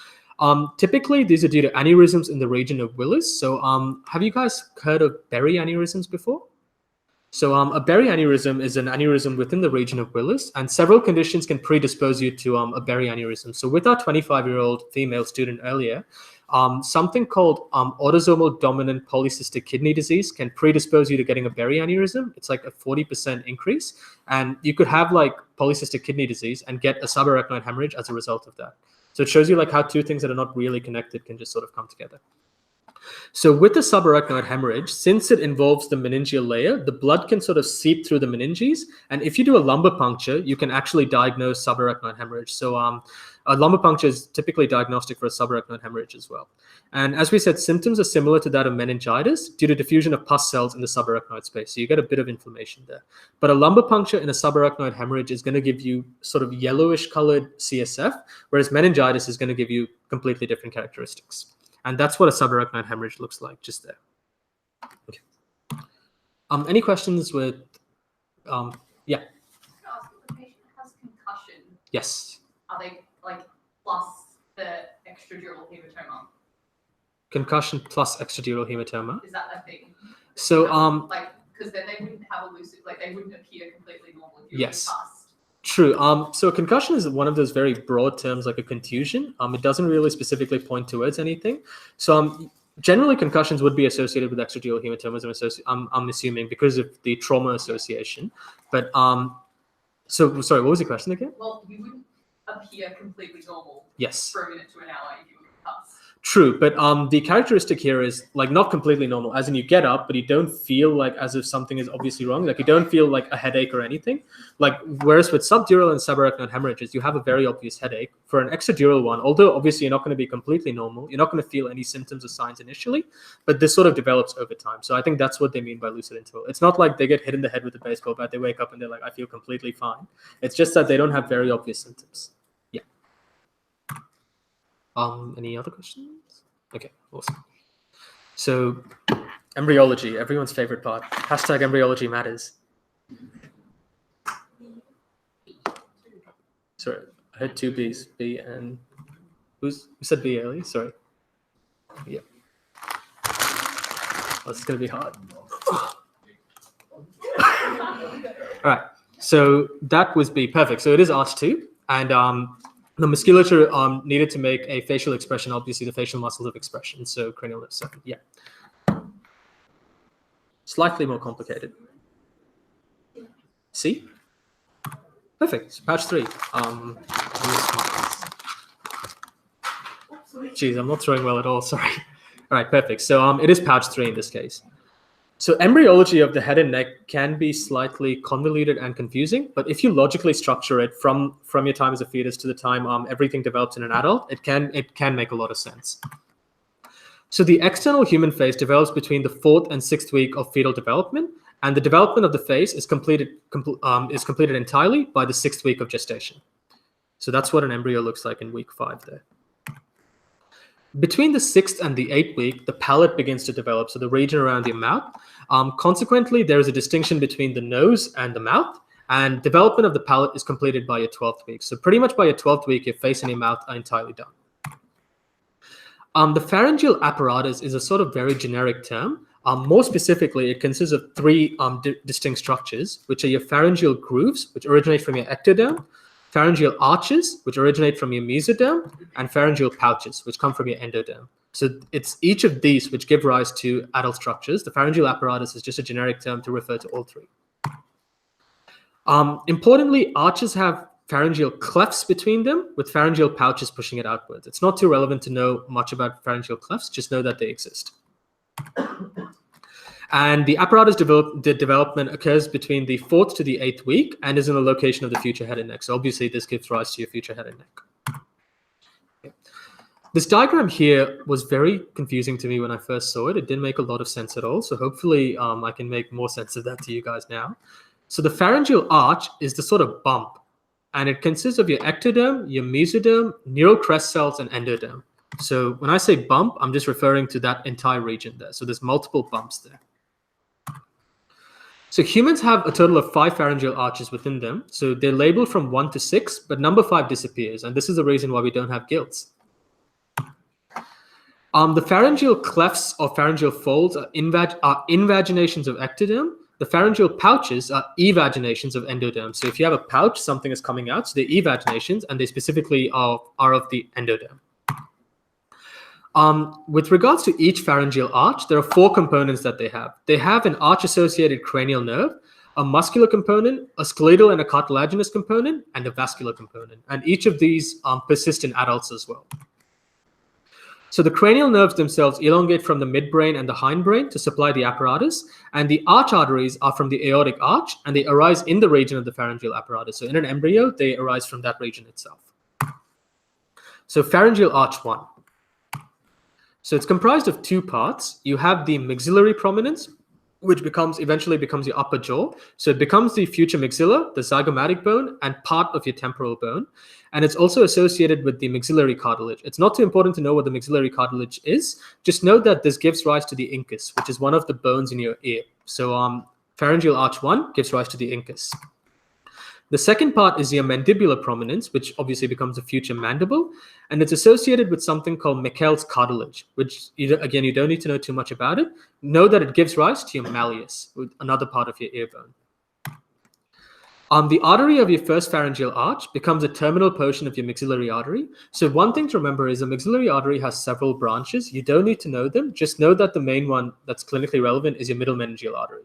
Typically, these are due to aneurysms in the region of Willis. So have you guys heard of berry aneurysms before? So a berry aneurysm is an aneurysm within the region of Willis, and several conditions can predispose you to a berry aneurysm. So with our 25-year-old female student earlier, something called autosomal dominant polycystic kidney disease can predispose you to getting a berry aneurysm. It's like a 40% increase, and you could have like polycystic kidney disease and get a subarachnoid hemorrhage as a result of that. So it shows you like how two things that are not really connected can just sort of come together. So with the subarachnoid hemorrhage, since it involves the meningeal layer, the blood can sort of seep through the meninges. And if you do a lumbar puncture, you can actually diagnose subarachnoid hemorrhage. So a lumbar puncture is typically diagnostic for a subarachnoid hemorrhage as well. And as we said, symptoms are similar to that of meningitis due to diffusion of pus cells in the subarachnoid space. So you get a bit of inflammation there. But a lumbar puncture in a subarachnoid hemorrhage is going to give you sort of yellowish colored CSF, whereas meningitis is going to give you completely different characteristics. And that's what a subarachnoid hemorrhage looks like just there. Okay. Any questions with, yeah. Can I ask if the patient has concussion? Yes. Are they like plus the extradural hematoma? Concussion plus extradural hematoma. Is that a thing? So like, because then they wouldn't have a lucid, like they wouldn't appear completely normal if you yes. were past. True. So a concussion is one of those very broad terms like a contusion. It doesn't really specifically point towards anything. So generally concussions would be associated with extradural hematomas, I'm assuming, because of the trauma association. But so sorry, what was the question again? Well, you wouldn't appear completely normal. Yes. For a minute to an hour if you were past. True, but the characteristic here is like not completely normal, as in you get up, but you don't feel like as if something is obviously wrong. Like you don't feel like a headache or anything. Like whereas with subdural and subarachnoid hemorrhages, you have a very obvious headache. For an extradural one, although obviously you're not going to be completely normal, you're not going to feel any symptoms or signs initially, but this sort of develops over time. So I think that's what they mean by lucid interval. It's not like they get hit in the head with a baseball bat, they wake up and they're like, I feel completely fine. It's just that they don't have very obvious symptoms. Yeah. Any other questions? Okay, awesome. So embryology, everyone's favorite part. Hashtag embryology matters. Sorry, I heard two B's, B and who said B earlier? Sorry. Yeah. Oh, this is gonna be hard. All right, so that was B, perfect. So it is Arch 2, and the musculature needed to make a facial expression, obviously the facial muscles of expression, so cranial nerve 7, yeah. Slightly more complicated. C? Perfect, so pouch 3. Geez, I'm not throwing well at all, sorry. All right, perfect. So it is pouch 3 in this case. So embryology of the head and neck can be slightly convoluted and confusing, but if you logically structure it from your time as a fetus to the time everything develops in an adult, it can make a lot of sense. So the external human face develops between the 4th and 6th week of fetal development, and the development of the face is completed entirely by the 6th week of gestation. So that's what an embryo looks like in week 5 there. Between the 6th and the 8th week, the palate begins to develop, so the region around your mouth. Consequently, there is a distinction between the nose and the mouth, and development of the palate is completed by your 12th week. So pretty much by your 12th week, your face and your mouth are entirely done. The pharyngeal apparatus is a sort of very generic term. More specifically, it consists of 3 distinct structures, which are your pharyngeal grooves, which originate from your ectoderm, pharyngeal arches, which originate from your mesoderm, and pharyngeal pouches, which come from your endoderm. So it's each of these which give rise to adult structures. The pharyngeal apparatus is just a generic term to refer to all 3. Importantly, arches have pharyngeal clefts between them, with pharyngeal pouches pushing it outwards. It's not too relevant to know much about pharyngeal clefts, just know that they exist. And the apparatus development occurs between the 4th to the 8th week and is in the location of the future head and neck. So obviously this gives rise to your future head and neck. Okay. This diagram here was very confusing to me when I first saw it. It didn't make a lot of sense at all. So hopefully I can make more sense of that to you guys now. So the pharyngeal arch is the sort of bump, and it consists of your ectoderm, your mesoderm, neurocrest cells, and endoderm. So when I say bump, I'm just referring to that entire region there. So there's multiple bumps there. So humans have a total of 5 pharyngeal arches within them. So they're labeled from 1 to 6, but number 5 disappears. And this is the reason why we don't have gills. The pharyngeal clefts or pharyngeal folds are invaginations of ectoderm. The pharyngeal pouches are evaginations of endoderm. So if you have a pouch, something is coming out. So they're evaginations, and they specifically are of the endoderm. With regards to each pharyngeal arch, there are 4 components that they have. They have an arch-associated cranial nerve, a muscular component, a skeletal and a cartilaginous component, and a vascular component. And each of these persist in adults as well. So the cranial nerves themselves elongate from the midbrain and the hindbrain to supply the apparatus, and the arch arteries are from the aortic arch, and they arise in the region of the pharyngeal apparatus. So in an embryo, they arise from that region itself. So pharyngeal arch 1. So it's comprised of 2 parts. You have the maxillary prominence, which eventually becomes your upper jaw. So it becomes the future maxilla, the zygomatic bone, and part of your temporal bone. And it's also associated with the maxillary cartilage. It's not too important to know what the maxillary cartilage is. Just know that this gives rise to the incus, which is one of the bones in your ear. So pharyngeal arch 1 gives rise to the incus. The second part is your mandibular prominence, which obviously becomes a future mandible, and it's associated with something called Meckel's cartilage, which, again, you don't need to know too much about it. Know that it gives rise to your malleus, another part of your ear bone. The artery of your first pharyngeal arch becomes a terminal portion of your maxillary artery. So one thing to remember is a maxillary artery has several branches. You don't need to know them. Just know that the main one that's clinically relevant is your middle meningeal artery.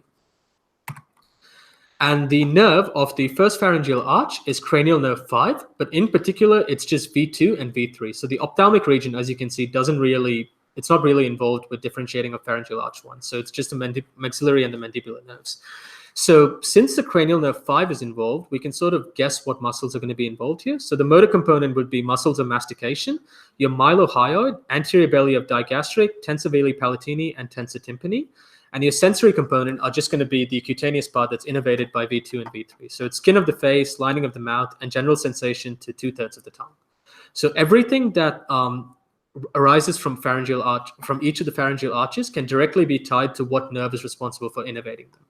And the nerve of the first pharyngeal arch is cranial nerve 5, but in particular, it's just V2 and V3. So the ophthalmic region, as you can see, it's not really involved with differentiating of pharyngeal arch 1. So it's just the maxillary and the mandibular nerves. So since the cranial nerve 5 is involved, we can sort of guess what muscles are going to be involved here. So the motor component would be muscles of mastication, your mylohyoid, anterior belly of digastric, tensor veli palatini, and tensor tympani. And your sensory component are just going to be the cutaneous part that's innervated by V2 and V3. So it's skin of the face, lining of the mouth, and general sensation to 2/3 of the tongue. So everything that arises from pharyngeal arch, from each of the pharyngeal arches, can directly be tied to what nerve is responsible for innervating them.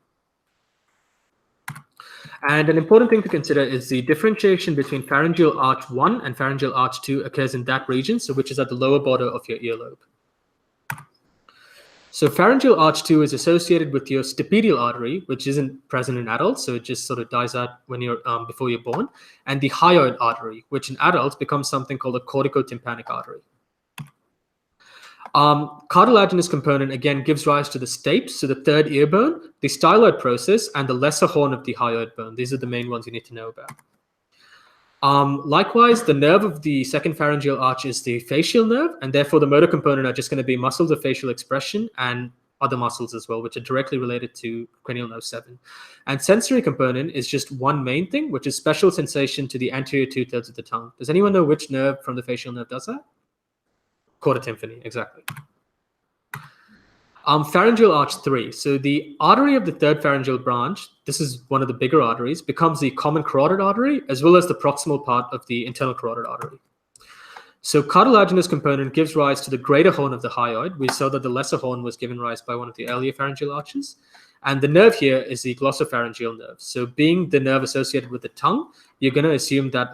And an important thing to consider is the differentiation between Pharyngeal Arch 1 and Pharyngeal Arch 2 occurs in that region, so which is at the lower border of your earlobe. So Pharyngeal Arch 2 is associated with your stapedial artery, which isn't present in adults, so it just sort of dies out when you're before you're born, and the hyoid artery, which in adults becomes something called a corticotympanic artery. Cartilaginous component again gives rise to the stapes, so the third ear bone, the styloid process, and the lesser horn of the hyoid bone. These are the main ones you need to know about. Likewise, the nerve of the second pharyngeal arch is the facial nerve, and therefore the motor component are just going to be muscles of facial expression and other muscles as well, which are directly related to cranial nerve 7. And sensory component is just one main thing, which is special sensation to the anterior 2/3 of the tongue. Does anyone know which nerve from the facial nerve does that? Chordotympany, exactly. Pharyngeal arch 3. So the artery of the third pharyngeal branch, this is one of the bigger arteries, becomes the common carotid artery as well as the proximal part of the internal carotid artery. So cartilaginous component gives rise to the greater horn of the hyoid. We saw that the lesser horn was given rise by one of the earlier pharyngeal arches. And the nerve here is the glossopharyngeal nerve. So being the nerve associated with the tongue, you're going to assume that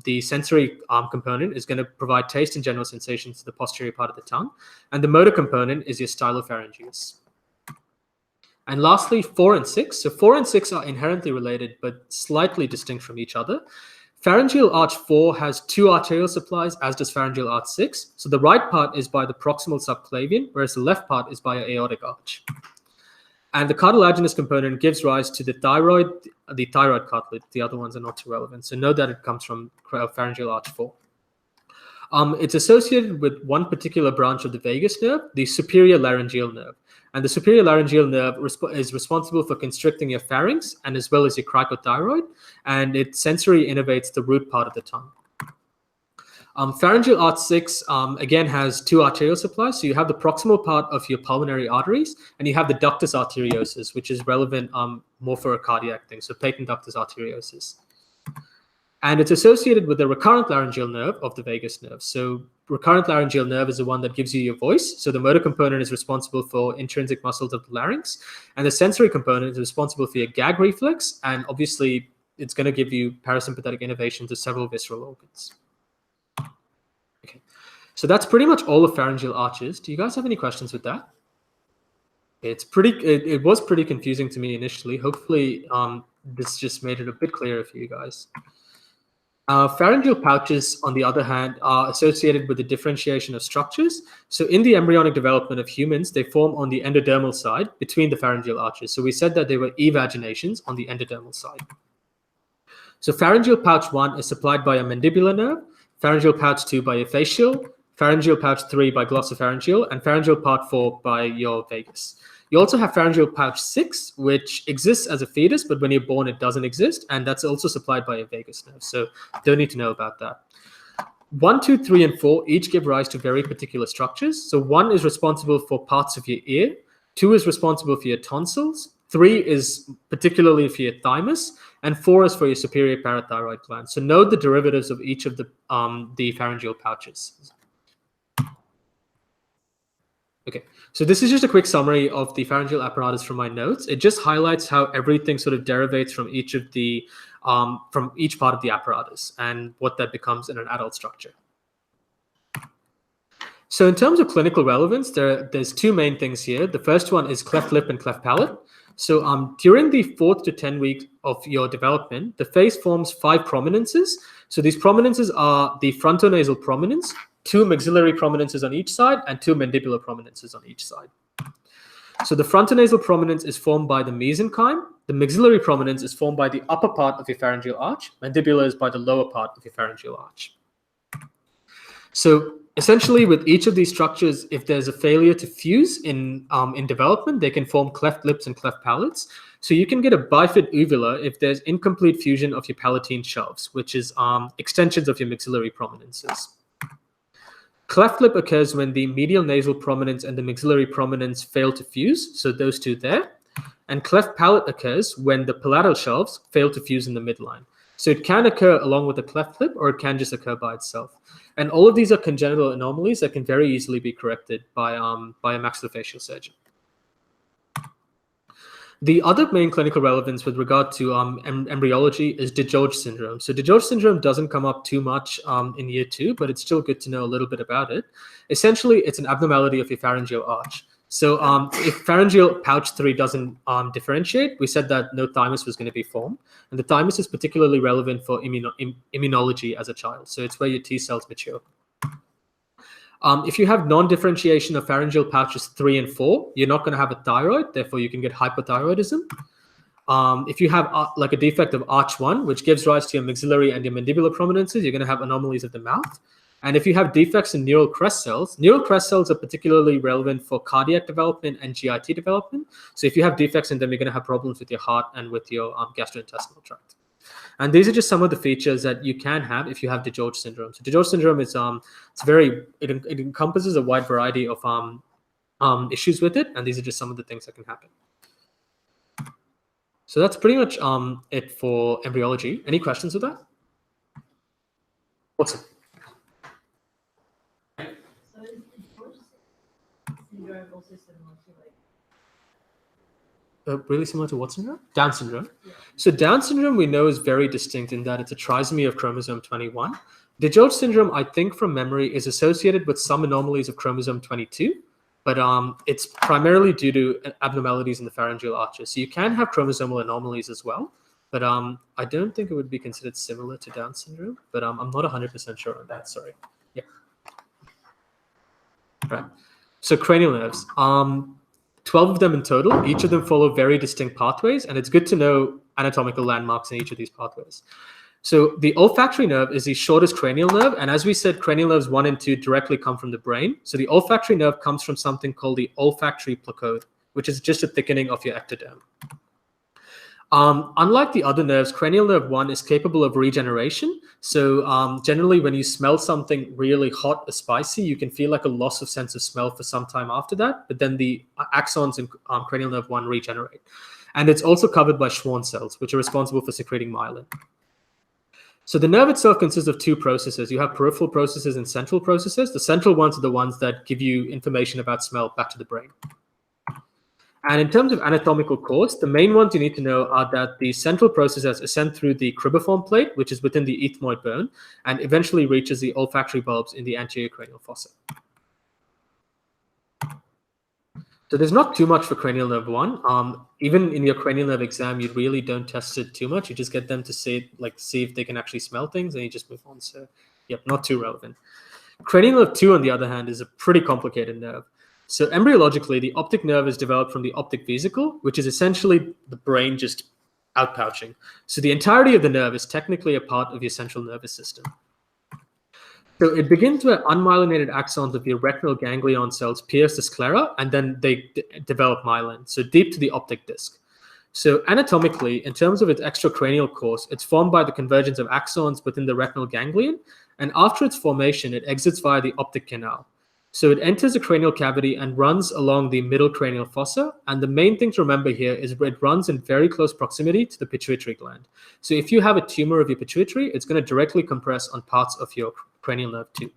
the sensory component is going to provide taste and general sensations to the posterior part of the tongue. And the motor component is your stylopharyngeus. And lastly, 4 and 6. So 4 and 6 are inherently related, but slightly distinct from each other. Pharyngeal arch 4 has 2 arterial supplies, as does pharyngeal arch 6. So the right part is by the proximal subclavian, whereas the left part is by an aortic arch. And the cartilaginous component gives rise to the thyroid cartilage. The other ones are not too relevant. So know that it comes from pharyngeal arch 4. It's associated with one particular branch of the vagus nerve, the superior laryngeal nerve. And the superior laryngeal nerve is responsible for constricting your pharynx and as well as your cricothyroid. And it sensory innervates the root part of the tongue. Pharyngeal arch 6, again, has 2 arterial supplies. So you have the proximal part of your pulmonary arteries, and you have the ductus arteriosus, which is relevant more for a cardiac thing, so patent ductus arteriosus. And it's associated with the recurrent laryngeal nerve of the vagus nerve. So recurrent laryngeal nerve is the one that gives you your voice. So the motor component is responsible for intrinsic muscles of the larynx, and the sensory component is responsible for your gag reflex, and obviously it's going to give you parasympathetic innervation to several visceral organs. Okay, so that's pretty much all of pharyngeal arches. Do you guys have any questions with that? It was pretty confusing to me initially. Hopefully this just made it a bit clearer for you guys. Pharyngeal pouches, on the other hand, are associated with the differentiation of structures. So in the embryonic development of humans, they form on the endodermal side between the pharyngeal arches. So we said that they were evaginations on the endodermal side. So pharyngeal pouch 1 is supplied by a mandibular nerve, pharyngeal pouch 2 by a facial, pharyngeal pouch 3 by glossopharyngeal, and pharyngeal part 4 by your vagus. You also have pharyngeal pouch 6, which exists as a fetus, but when you're born, it doesn't exist, and that's also supplied by a vagus nerve, so don't need to know about that. 1, 2, 3, and 4 each give rise to very particular structures. So 1 is responsible for parts of your ear, 2 is responsible for your tonsils, 3 is particularly for your thymus, and 4 is for your superior parathyroid gland. So note the derivatives of each of the pharyngeal pouches. Okay, so this is just a quick summary of the pharyngeal apparatus from my notes. It just highlights how everything sort of derivates from each of the from each part of the apparatus and what that becomes in an adult structure. So in terms of clinical relevance, there's 2 main things here. The first one is cleft lip and cleft palate. So during the 4th to 10 week of your development, the face forms 5 prominences. So these prominences are the frontonasal prominence, 2 maxillary prominences on each side, and 2 mandibular prominences on each side. So the frontonasal prominence is formed by the mesenchyme. The maxillary prominence is formed by the upper part of your pharyngeal arch. Mandibular is by the lower part of your pharyngeal arch. So essentially, with each of these structures, if there's a failure to fuse in development, they can form cleft lips and cleft palates. So you can get a bifid uvula if there's incomplete fusion of your palatine shelves, which is extensions of your maxillary prominences. Cleft lip occurs when the medial nasal prominence and the maxillary prominence fail to fuse, so those 2 there. And cleft palate occurs when the palatal shelves fail to fuse in the midline. So it can occur along with the cleft lip, or it can just occur by itself. And all of these are congenital anomalies that can very easily be corrected by a maxillofacial surgeon. The other main clinical relevance with regard to embryology is DiGeorge syndrome. So DiGeorge syndrome doesn't come up too much in year 2, but it's still good to know a little bit about it. Essentially, it's an abnormality of your pharyngeal arch. So if pharyngeal pouch 3 doesn't differentiate, we said that no thymus was going to be formed. And the thymus is particularly relevant for immunology as a child. So it's where your T cells mature. If you have non-differentiation of pharyngeal pouches 3 and 4, you're not going to have a thyroid. Therefore, you can get hypothyroidism. If you have like a defect of arch 1, which gives rise to your maxillary and your mandibular prominences, you're going to have anomalies of the mouth. And if you have defects in neural crest cells are particularly relevant for cardiac development and GIT development. So if you have defects in them, you're going to have problems with your heart and with your gastrointestinal tract. And these are just some of the features that you can have if you have DiGeorge syndrome. So DiGeorge syndrome is it encompasses a wide variety of issues with it, and these are just some of the things that can happen. So that's pretty much it for embryology. Any questions with that? Awesome. So is DiGeorge syndrome also similar to Really similar to what syndrome? Down syndrome. Yeah. So Down syndrome we know is very distinct in that it's a trisomy of chromosome 21. DiGeorge syndrome, I think from memory, is associated with some anomalies of chromosome 22, but it's primarily due to abnormalities in the pharyngeal arches. So you can have chromosomal anomalies as well, but I don't think it would be considered similar to Down syndrome, but I'm not 100% sure on that, sorry. Yeah. Right. So cranial nerves. 12 of them in total. Each of them follow very distinct pathways, and it's good to know anatomical landmarks in each of these pathways. So the olfactory nerve is the shortest cranial nerve, and as we said, cranial nerves 1 and 2 directly come from the brain. So the olfactory nerve comes from something called the olfactory placode, which is just a thickening of your ectoderm. Unlike the other nerves, cranial nerve 1 is capable of regeneration. So generally when you smell something really hot or spicy, you can feel like a loss of sense of smell for some time after that, but then the axons in cranial nerve 1 regenerate. And it's also covered by Schwann cells, which are responsible for secreting myelin. So the nerve itself consists of 2 processes. You have peripheral processes and central processes. The central ones are the ones that give you information about smell back to the brain. And in terms of anatomical course, the main ones you need to know are that the central processes ascend through the cribriform plate, which is within the ethmoid bone, and eventually reaches the olfactory bulbs in the anterior cranial fossa. So there's not too much for cranial nerve 1. Even in your cranial nerve exam, you really don't test it too much. You just get them to see if they can actually smell things, and you just move on. So yep, not too relevant. Cranial nerve 2, on the other hand, is a pretty complicated nerve. So embryologically, the optic nerve is developed from the optic vesicle, which is essentially the brain just outpouching. So the entirety of the nerve is technically a part of your central nervous system. So it begins where unmyelinated axons of your retinal ganglion cells pierce the sclera, and then they develop myelin, so deep to the optic disc. So anatomically, in terms of its extracranial course, it's formed by the convergence of axons within the retinal ganglion, and after its formation, it exits via the optic canal. So it enters the cranial cavity and runs along the middle cranial fossa. And the main thing to remember here is it runs in very close proximity to the pituitary gland. So if you have a tumor of your pituitary, it's going to directly compress on parts of your cranial nerve 2.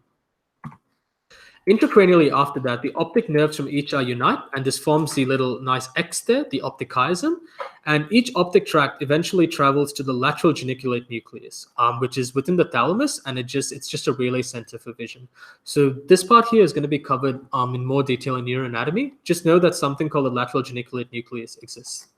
Intracranially after that, the optic nerves from each eye unite, and this forms the little nice X there, the optic chiasm. And each optic tract eventually travels to the lateral geniculate nucleus, which is within the thalamus, and it's just a relay center for vision. So this part here is going to be covered in more detail in neuroanatomy. Just know that something called the lateral geniculate nucleus exists.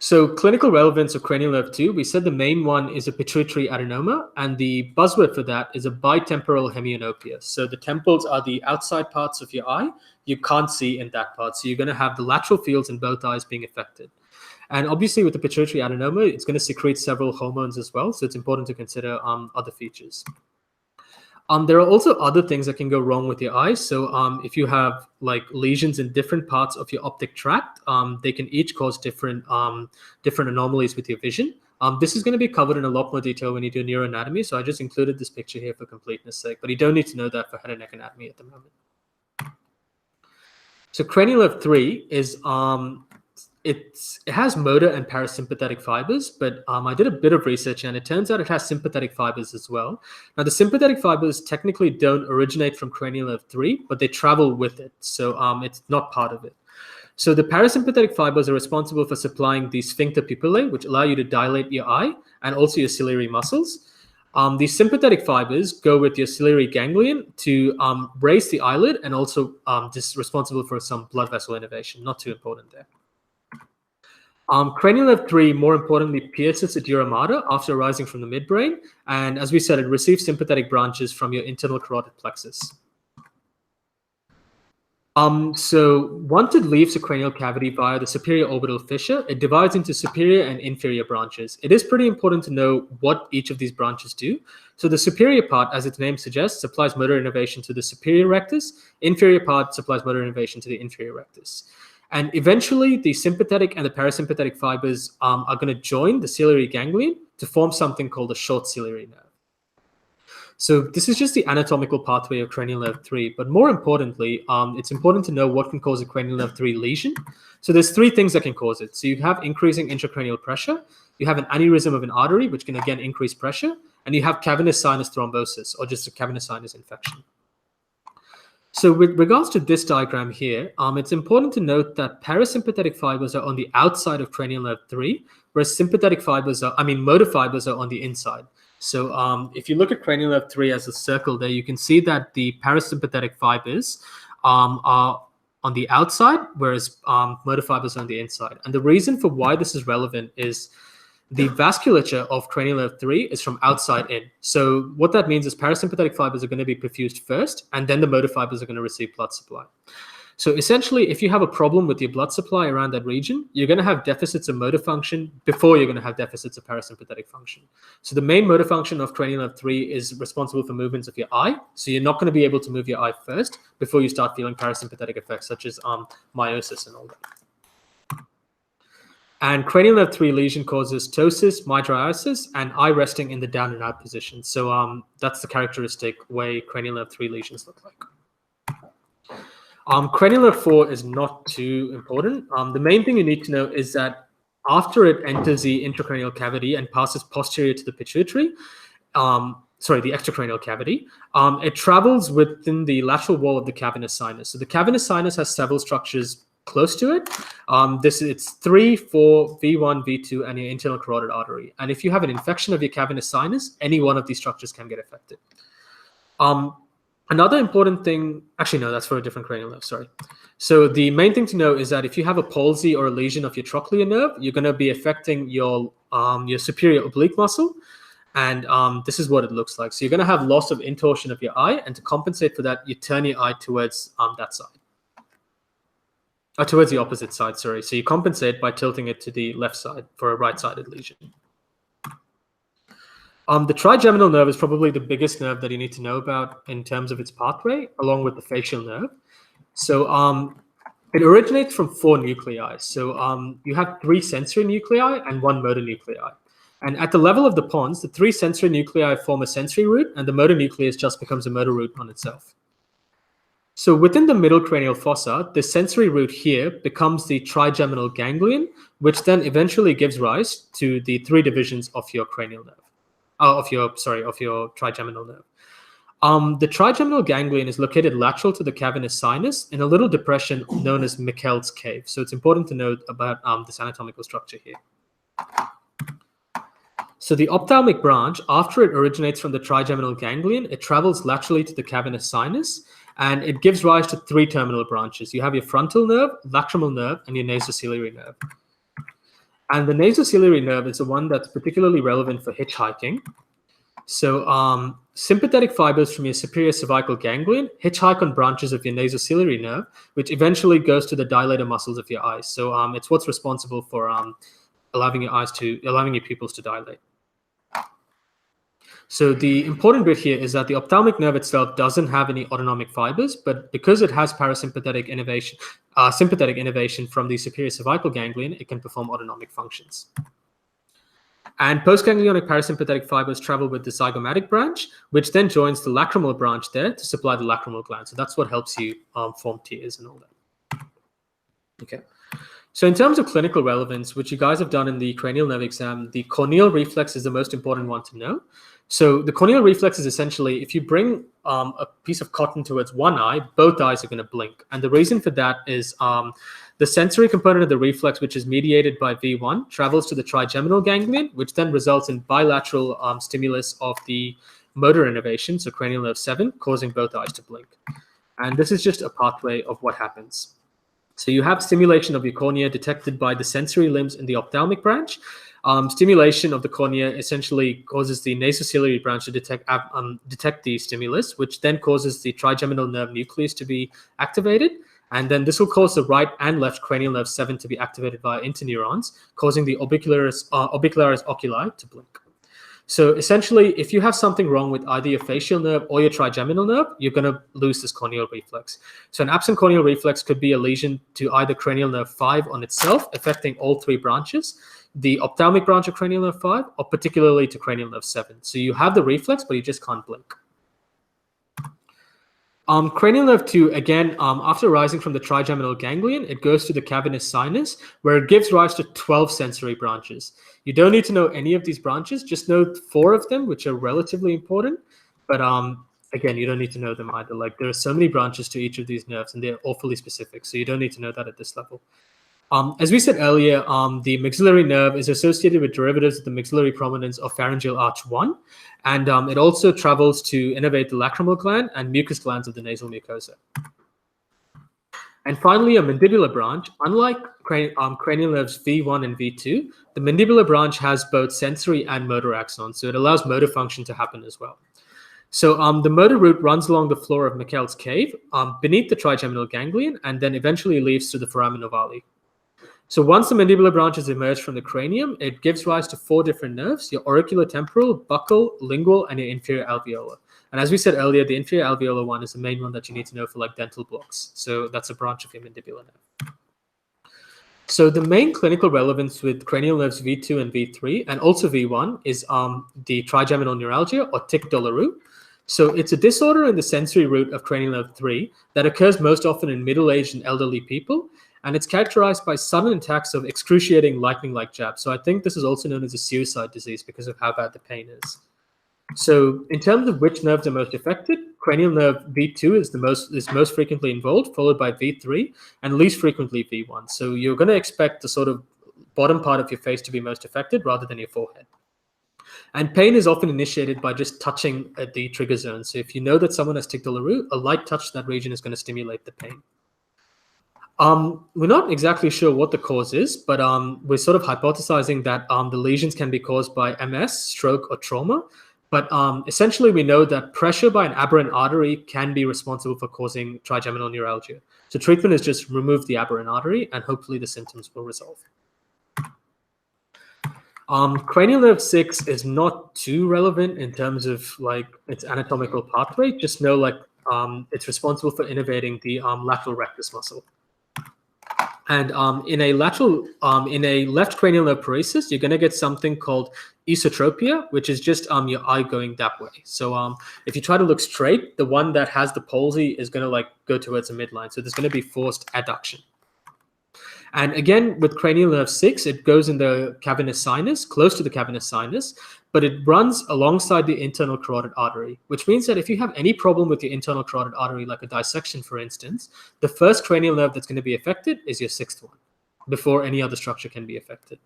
So clinical relevance of cranial nerve 2, we said the main one is a pituitary adenoma, and the buzzword for that is a bitemporal hemianopia. So the temples are the outside parts of your eye. You can't see in that part. So you're going to have the lateral fields in both eyes being affected. And obviously with the pituitary adenoma, it's going to secrete several hormones as well. So it's important to consider other features. There are also other things that can go wrong with your eyes. So if you have like lesions in different parts of your optic tract, they can each cause different anomalies with your vision. This is going to be covered in a lot more detail when you do neuroanatomy. So I just included this picture here for completeness sake, but you don't need to know that for head and neck anatomy at the moment. So cranial nerve 3 is it has motor and parasympathetic fibers, but I did a bit of research and it turns out it has sympathetic fibers as well. Now, the sympathetic fibers technically don't originate from cranial nerve 3, but they travel with it. So it's not part of it. So the parasympathetic fibers are responsible for supplying the sphincter pupillae, which allow you to dilate your eye, and also your ciliary muscles. These sympathetic fibers go with your ciliary ganglion to raise the eyelid and also just responsible for some blood vessel innervation. Not too important there. Cranial nerve 3, more importantly, pierces the dura mater after arising from the midbrain. And as we said, it receives sympathetic branches from your internal carotid plexus. So once it leaves the cranial cavity via the superior orbital fissure, it divides into superior and inferior branches. It is pretty important to know what each of these branches do. So the superior part, as its name suggests, supplies motor innervation to the superior rectus. Inferior part supplies motor innervation to the inferior rectus. And eventually, the sympathetic and the parasympathetic fibers are going to join the ciliary ganglion to form something called a short ciliary nerve. So this is just the anatomical pathway of cranial nerve 3. But more importantly, it's important to know what can cause a cranial nerve 3 lesion. So there's 3 things that can cause it. So you have increasing intracranial pressure. You have an aneurysm of an artery, which can again increase pressure. And you have cavernous sinus thrombosis, or just a cavernous sinus infection. So with regards to this diagram here, it's important to note that parasympathetic fibers are on the outside of cranial nerve 3, whereas sympathetic fibers motor fibers are on the inside. So if you look at cranial nerve 3 as a circle there, you can see that the parasympathetic fibers are on the outside, whereas motor fibers are on the inside. And the reason for why this is relevant is the vasculature of cranial nerve 3 is from outside in. So what that means is parasympathetic fibers are going to be perfused first, and then the motor fibers are going to receive blood supply. So essentially, if you have a problem with your blood supply around that region, you're going to have deficits of motor function before you're going to have deficits of parasympathetic function. So the main motor function of cranial nerve 3 is responsible for movements of your eye. So you're not going to be able to move your eye first before you start feeling parasympathetic effects such as meiosis and all that. And cranial nerve 3 lesion causes ptosis, mydriasis, and eye resting in the down and out position. So that's the characteristic way cranial nerve 3 lesions look like. Cranial nerve 4 is not too important. The main thing you need to know is that after it enters the intracranial cavity and passes posterior to the pituitary, the extracranial cavity, it travels within the lateral wall of the cavernous sinus. So the cavernous sinus has several structures close to it. It's 3, 4, V1, V2, and your internal carotid artery. And if you have an infection of your cavernous sinus, any one of these structures can get affected. Another important thing, actually, no, that's for a different cranial nerve, sorry. So the main thing to know is that if you have a palsy or a lesion of your trochlear nerve, you're going to be affecting your superior oblique muscle. And this is what it looks like. So you're going to have loss of intorsion of your eye. And to compensate for that, you turn your eye towards that side. Or towards the opposite side, sorry. So you compensate by tilting it to the left side for a right-sided lesion. The trigeminal nerve is probably the biggest nerve that you need to know about in terms of its pathway, along with the facial nerve. So it originates from 4 nuclei. So you have 3 sensory nuclei and 1 motor nuclei. And at the level of the pons, the 3 sensory nuclei form a sensory root, and the motor nucleus just becomes a motor root on itself. So within the middle cranial fossa, the sensory root here becomes the trigeminal ganglion, which then eventually gives rise to the 3 divisions of your cranial nerve. Of your trigeminal nerve. The trigeminal ganglion is located lateral to the cavernous sinus in a little depression known as Meckel's cave. So it's important to note about this anatomical structure here. So the ophthalmic branch, after it originates from the trigeminal ganglion, it travels laterally to the cavernous sinus, and it gives rise to 3 terminal branches. You have your frontal nerve, lacrimal nerve, and your nasociliary nerve. And the nasociliary nerve is the one that's particularly relevant for hitchhiking. So sympathetic fibers from your superior cervical ganglion hitchhike on branches of your nasociliary nerve, which eventually goes to the dilator muscles of your eyes. So it's what's responsible for allowing your pupils to dilate. So the important bit here is that the ophthalmic nerve itself doesn't have any autonomic fibers, but because it has parasympathetic innervation, sympathetic innervation from the superior cervical ganglion, it can perform autonomic functions. And postganglionic parasympathetic fibers travel with the zygomatic branch, which then joins the lacrimal branch there to supply the lacrimal gland. So that's what helps you form tears and all that. Okay. So in terms of clinical relevance, which you guys have done in the cranial nerve exam, the corneal reflex is the most important one to know. So the corneal reflex is essentially, if you bring a piece of cotton towards one eye, both eyes are going to blink. And the reason for that is the sensory component of the reflex, which is mediated by V1, travels to the trigeminal ganglion, which then results in bilateral stimulus of the motor innervation, so cranial nerve 7, causing both eyes to blink. And this is just a pathway of what happens. So you have stimulation of your cornea detected by the sensory limbs in the ophthalmic branch. Stimulation of the cornea essentially causes the nasociliary branch to detect the stimulus, which then causes the trigeminal nerve nucleus to be activated. And then this will cause the right and left cranial nerve 7 to be activated via interneurons, causing the orbicularis oculi to blink. So essentially, if you have something wrong with either your facial nerve or your trigeminal nerve, you're going to lose this corneal reflex. So an absent corneal reflex could be a lesion to either cranial nerve 5 on itself, affecting all 3 branches, the ophthalmic branch of cranial nerve 5, or particularly to cranial nerve 7. So you have the reflex, but you just can't blink. Cranial nerve 2, again, after rising from the trigeminal ganglion, it goes to the cavernous sinus, where it gives rise to 12 sensory branches. You don't need to know any of these branches, just know 4 of them, which are relatively important. But again, you don't need to know them either. Like, there are so many branches to each of these nerves, and they're awfully specific, so you don't need to know that at this level. As we said earlier, the maxillary nerve is associated with derivatives of the maxillary prominence of pharyngeal arch 1, and it also travels to innervate the lacrimal gland and mucous glands of the nasal mucosa. And finally, a mandibular branch. Unlike cranial nerves V1 and V2, the mandibular branch has both sensory and motor axons, so it allows motor function to happen as well. So the motor route runs along the floor of Meckel's cave, beneath the trigeminal ganglion, and then eventually leads to the foramen ovale. So once the mandibular branches emerge from the cranium, it gives rise to 4 different nerves: your auriculotemporal, buccal, lingual, and your inferior alveolar. And as we said earlier, the inferior alveolar one is the main one that you need to know for like dental blocks. So that's a branch of your mandibular nerve. So the main clinical relevance with cranial nerves V2 and V3, and also V1, is the trigeminal neuralgia or tic douloureux. So it's a disorder in the sensory root of cranial nerve 3 that occurs most often in middle-aged and elderly people. And it's characterized by sudden attacks of excruciating lightning-like jabs. So I think this is also known as a suicide disease because of how bad the pain is. So in terms of which nerves are most affected, cranial nerve V2 is most frequently involved, followed by V3, and least frequently V1. So you're going to expect the sort of bottom part of your face to be most affected rather than your forehead. And pain is often initiated by just touching at the trigger zone. So if you know that someone has tic douloureux, a light touch to that region is going to stimulate the pain. We're not exactly sure what the cause is, but we're sort of hypothesizing that the lesions can be caused by MS, stroke, or trauma. But essentially, we know that pressure by an aberrant artery can be responsible for causing trigeminal neuralgia. So treatment is just remove the aberrant artery, and hopefully the symptoms will resolve. Cranial nerve 6 is not too relevant in terms of like its anatomical pathway. Just know like it's responsible for innervating the lateral rectus muscle. And in a left cranial nerve paresis, you're going to get something called esotropia, which is just your eye going that way. So if you try to look straight, the one that has the palsy is going to like go towards the midline. So there's going to be forced adduction. And again, with cranial nerve 6, it goes in the cavernous sinus, close to the cavernous sinus, but it runs alongside the internal carotid artery, which means that if you have any problem with your internal carotid artery, like a dissection, for instance, the first cranial nerve that's going to be affected is your 6th one, before any other structure can be affected.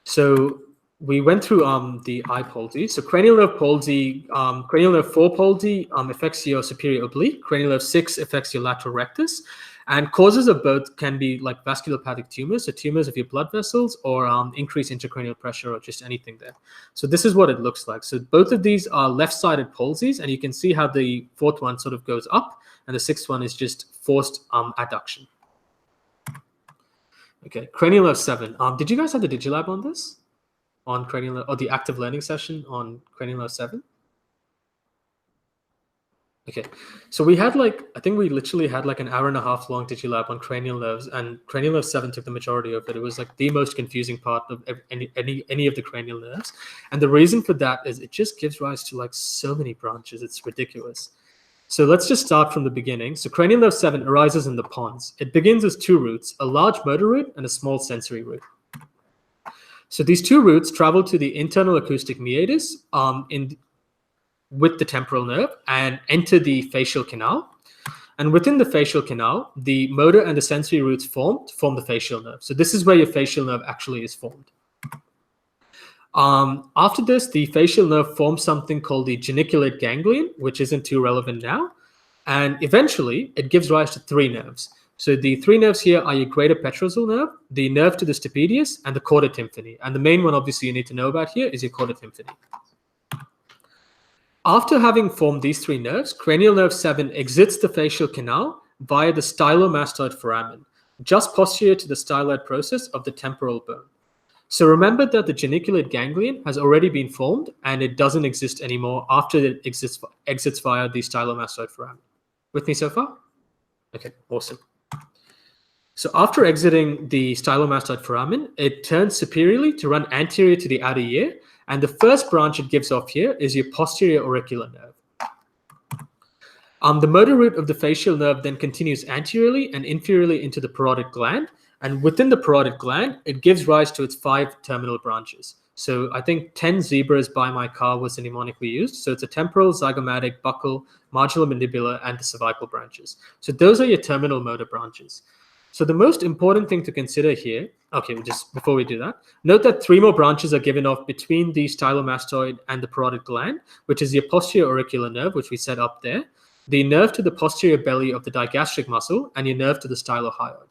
So we went through the eye palsy. So cranial nerve palsy, cranial nerve 4 palsy affects your superior oblique. Cranial nerve 6 affects your lateral rectus. And causes of both can be like vasculopathic tumors, so tumors of your blood vessels, or increased intracranial pressure, or just anything there. So this is what it looks like. So both of these are left-sided palsies, and you can see how the 4th one sort of goes up, and the 6th one is just forced adduction. Okay, cranial nerve 7. Did you guys have the DigiLab on this? On cranial nerve, or the active learning session on cranial nerve 7? Okay, so we had like, I think we literally had like an hour-and-a-half long DigiLab on cranial nerves, and cranial nerve 7 took the majority of it. It was like the most confusing part of any of the cranial nerves. And the reason for that is it just gives rise to like so many branches. It's ridiculous. So let's just start from the beginning. So cranial nerve 7 arises in the pons. It begins as two roots, a large motor root and a small sensory root. So these two roots travel to the internal acoustic meatus with the temporal nerve and enter the facial canal. And within the facial canal, the motor and the sensory roots form the facial nerve. So this is where your facial nerve actually is formed. After this, the facial nerve forms something called the geniculate ganglion, which isn't too relevant now. And eventually, it gives rise to three nerves. So the three nerves here are your greater petrosal nerve, the nerve to the stapedius, and the chorda tympani. And the main one, obviously, you need to know about here is your chorda tympani. After having formed these three nerves, cranial nerve 7 exits the facial canal via the stylomastoid foramen, just posterior to the styloid process of the temporal bone. So remember that the geniculate ganglion has already been formed and it doesn't exist anymore after it exits via the stylomastoid foramen. With me so far? Okay, awesome. So after exiting the stylomastoid foramen, it turns superiorly to run anterior to the outer ear, and the first branch it gives off here is your posterior auricular nerve. The motor root of the facial nerve then continues anteriorly and inferiorly into the parotid gland, and within the parotid gland, it gives rise to its 5 terminal branches. So I think 10 zebras by my car was the mnemonically used. So it's a temporal, zygomatic, buccal, marginal-mandibular, and the cervical branches. So those are your terminal motor branches. So the most important thing to consider here, okay, just before we do that, note that 3 more branches are given off between the stylomastoid and the parotid gland, which is your posterior auricular nerve, which we set up there, the nerve to the posterior belly of the digastric muscle, and your nerve to the stylohyoid.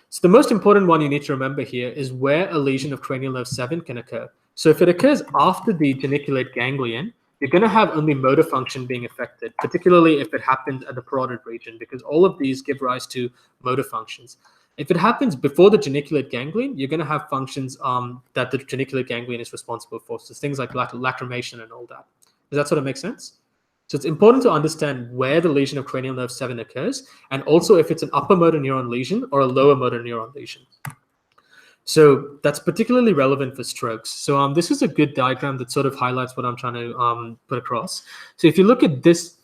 So the most important one you need to remember here is where a lesion of cranial nerve 7 can occur. So if it occurs after the geniculate ganglion, you're going to have only motor function being affected, particularly if it happens at the parotid region, because all of these give rise to motor functions. If it happens before the geniculate ganglion, you're going to have functions that the geniculate ganglion is responsible for. So things like lacrimation and all that. Does that sort of make sense? So it's important to understand where the lesion of cranial nerve 7 occurs, and also if it's an upper motor neuron lesion or a lower motor neuron lesion. So that's particularly relevant for strokes. So this is a good diagram that sort of highlights what I'm trying to put across. So if you look at this,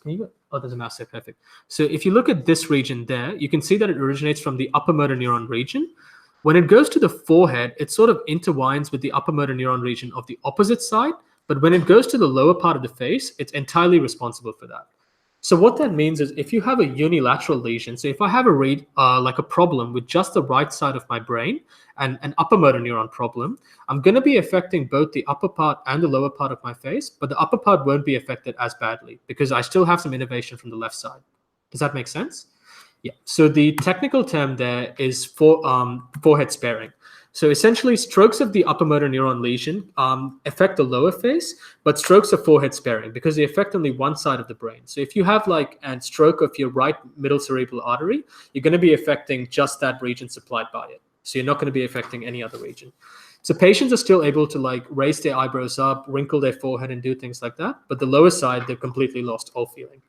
oh, there's a mouse there, perfect. So if you look at this region there, you can see that it originates from the upper motor neuron region. When it goes to the forehead, it sort of intertwines with the upper motor neuron region of the opposite side. But when it goes to the lower part of the face, it's entirely responsible for that. So what that means is if you have a unilateral lesion, so if I have like a problem with just the right side of my brain and an upper motor neuron problem, I'm going to be affecting both the upper part and the lower part of my face, but the upper part won't be affected as badly because I still have some innervation from the left side. Does that make sense? Yeah. So the technical term there is forehead sparing. So essentially, strokes of the upper motor neuron lesion affect the lower face, but strokes are forehead sparing because they affect only one side of the brain. So if you have like a stroke of your right middle cerebral artery, you're going to be affecting just that region supplied by it. So you're not going to be affecting any other region. So patients are still able to like raise their eyebrows up, wrinkle their forehead, and do things like that. But the lower side, they've completely lost all feeling.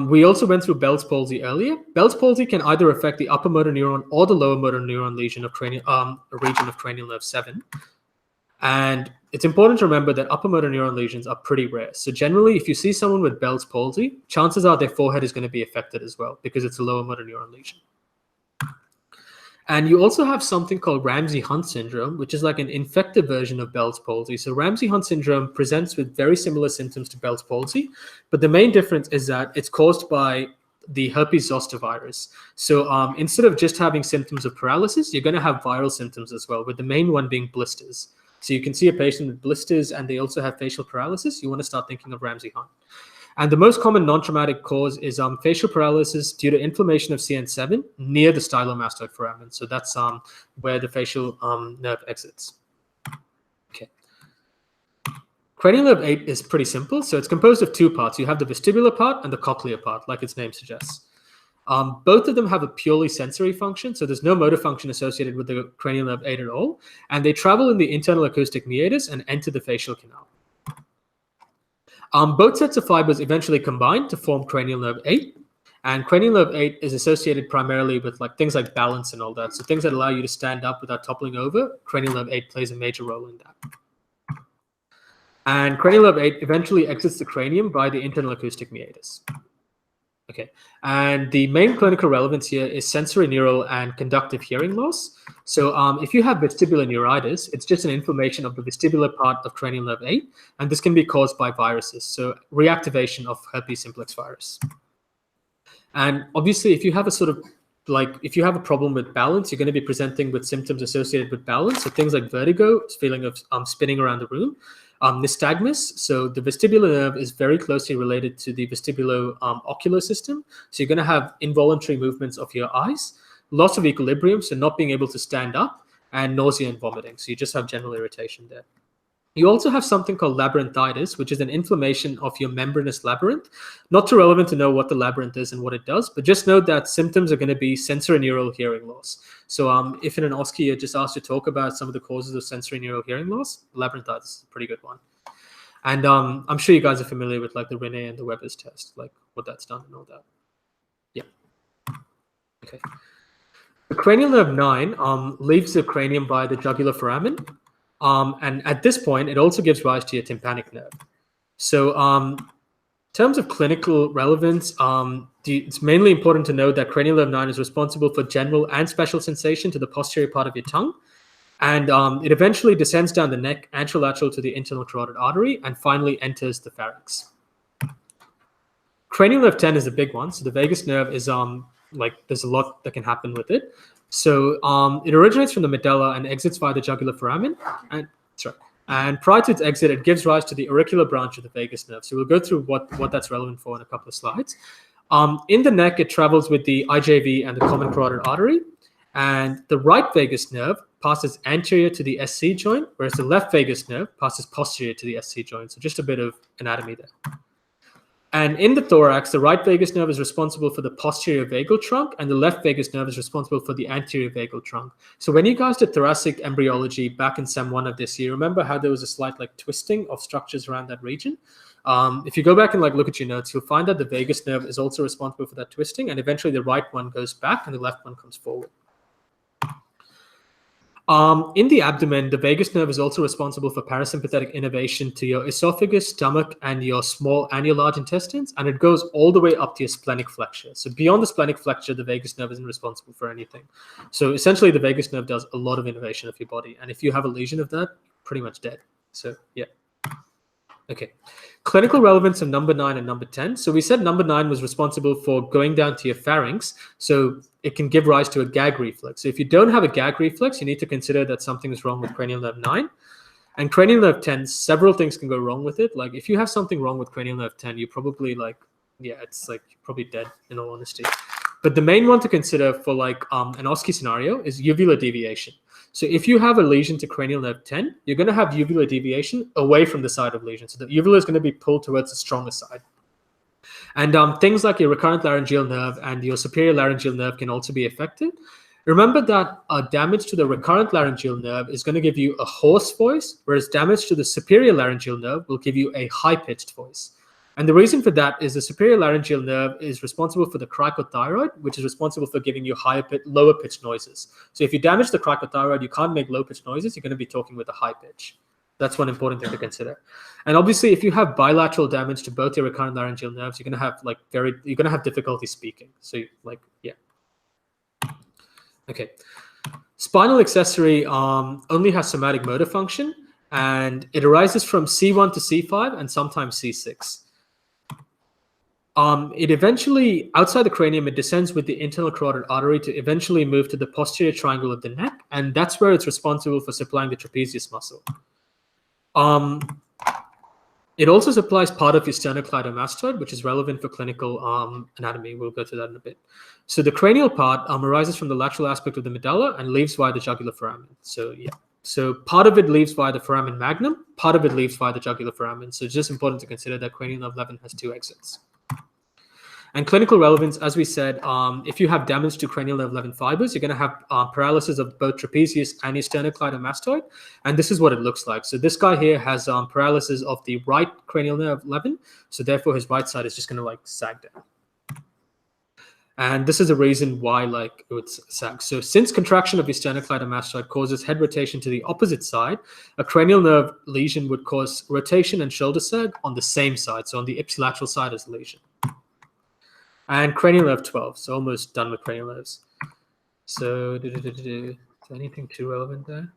We also went through Bell's palsy earlier. Bell's palsy can either affect the upper motor neuron or the lower motor neuron lesion of region of cranial nerve 7. And it's important to remember that upper motor neuron lesions are pretty rare. So generally, if you see someone with Bell's palsy, chances are their forehead is going to be affected as well because it's a lower motor neuron lesion. And you also have something called Ramsay-Hunt syndrome, which is like an infective version of Bell's palsy. So Ramsay-Hunt syndrome presents with very similar symptoms to Bell's palsy, but the main difference is that it's caused by the herpes zoster virus. So instead of just having symptoms of paralysis, you're going to have viral symptoms as well, with the main one being blisters. So you can see a patient with blisters and they also have facial paralysis. You want to start thinking of Ramsay-Hunt. And the most common non-traumatic cause is facial paralysis due to inflammation of CN7 near the stylomastoid foramen. So that's where the facial nerve exits. Okay. Cranial nerve 8 is pretty simple. So it's composed of two parts. You have the vestibular part and the cochlear part, like its name suggests. Both of them have a purely sensory function, so there's no motor function associated with the cranial nerve 8 at all. And they travel in the internal acoustic meatus and enter the facial canal. Both sets of fibers eventually combine to form cranial nerve 8, and cranial nerve 8 is associated primarily with like things like balance and all that. So things that allow you to stand up without toppling over, cranial nerve 8 plays a major role in that. And cranial nerve 8 eventually exits the cranium by the internal acoustic meatus. Okay, and the main clinical relevance here is sensory neural and conductive hearing loss. So if you have vestibular neuritis, it's just an inflammation of the vestibular part of cranial nerve 8, and this can be caused by viruses, so reactivation of herpes simplex virus. And obviously, if you have a sort of if you have a problem with balance, you're going to be presenting with symptoms associated with balance. So things like vertigo, feeling of spinning around the room, nystagmus. So the vestibular nerve is very closely related to the vestibulo-ocular system. So you're going to have involuntary movements of your eyes, loss of equilibrium, so not being able to stand up, and nausea and vomiting. So you just have general irritation there. You also have something called labyrinthitis, which is an inflammation of your membranous labyrinth. Not too relevant to know what the labyrinth is and what it does, but just note that symptoms are going to be sensorineural hearing loss. So if in an OSCE you're just asked to talk about some of the causes of sensorineural hearing loss, labyrinthitis is a pretty good one. And I'm sure you guys are familiar with like the Rene and the Weber's test, like what that's done and all that. Yeah. Okay. The cranial nerve 9 leaves the cranium by the jugular foramen. And at this point, it also gives rise to your tympanic nerve. So in terms of clinical relevance, it's mainly important to note that cranial nerve 9 is responsible for general and special sensation to the posterior part of your tongue. And it eventually descends down the neck anterolateral to the internal carotid artery and finally enters the pharynx. Cranial nerve 10 is a big one. So the vagus nerve is there's a lot that can happen with it. So it originates from the medulla and exits via the jugular foramen. And prior to its exit, it gives rise to the auricular branch of the vagus nerve. So we'll go through what that's relevant for in a couple of slides. In the neck, it travels with the IJV and the common carotid artery. And the right vagus nerve passes anterior to the SC joint, whereas the left vagus nerve passes posterior to the SC joint. So just a bit of anatomy there. And in the thorax, the right vagus nerve is responsible for the posterior vagal trunk, and the left vagus nerve is responsible for the anterior vagal trunk. So when you guys did thoracic embryology back in Sem 1 of this year, remember how there was a slight twisting of structures around that region? If you go back and look at your notes, you'll find that the vagus nerve is also responsible for that twisting, and eventually the right one goes back and the left one comes forward. In the abdomen, the vagus nerve is also responsible for parasympathetic innervation to your esophagus, stomach, and your small and your large intestines, and it goes all the way up to your splenic flexure. So beyond the splenic flexure, the vagus nerve isn't responsible for anything. So essentially, the vagus nerve does a lot of innervation of your body, and if you have a lesion of that, pretty much dead. So yeah. Okay. Clinical relevance of number 9 and number 10. So we said number 9 was responsible for going down to your pharynx. So it can give rise to a gag reflex. So if you don't have a gag reflex, you need to consider that something is wrong with cranial nerve 9. And cranial nerve 10, several things can go wrong with it. If you have something wrong with cranial nerve 10, you're probably it's probably dead in all honesty. But the main one to consider for an OSCE scenario is uvular deviation. So if you have a lesion to cranial nerve 10, you're going to have uvular deviation away from the side of lesion. So the uvula is going to be pulled towards the stronger side. And things like your recurrent laryngeal nerve and your superior laryngeal nerve can also be affected. Remember that damage to the recurrent laryngeal nerve is going to give you a hoarse voice, whereas damage to the superior laryngeal nerve will give you a high-pitched voice. And the reason for that is the superior laryngeal nerve is responsible for the cricothyroid, which is responsible for giving you lower pitched noises. So if you damage the cricothyroid, you can't make low pitched noises. You're going to be talking with a high pitch. That's one important thing to consider. And obviously, if you have bilateral damage to both your recurrent laryngeal nerves, you're going to have difficulty speaking. So yeah. Okay. Spinal accessory only has somatic motor function, and it arises from C1 to C5 and sometimes C6. It eventually, outside the cranium, it descends with the internal carotid artery to eventually move to the posterior triangle of the neck, and that's where it's responsible for supplying the trapezius muscle. It also supplies part of your sternocleidomastoid, which is relevant for clinical anatomy. We'll go to that in a bit. So the cranial part arises from the lateral aspect of the medulla and leaves via the jugular foramen. So yeah. So part of it leaves via the foramen magnum, part of it leaves via the jugular foramen. So it's just important to consider that cranial nerve 11 has 2 exits. And clinical relevance, as we said, if you have damage to cranial nerve 11 fibers, you're going to have paralysis of both trapezius and your sternocleidomastoid. And this is what it looks like. So this guy here has paralysis of the right cranial nerve 11. So therefore, his right side is just going to sag down. And this is a reason why like it would sag. So since contraction of the sternocleidomastoid causes head rotation to the opposite side, a cranial nerve lesion would cause rotation and shoulder sag on the same side, so on the ipsilateral side as the lesion. And cranial nerve 12, so almost done with cranial nerves. So is there anything too relevant there?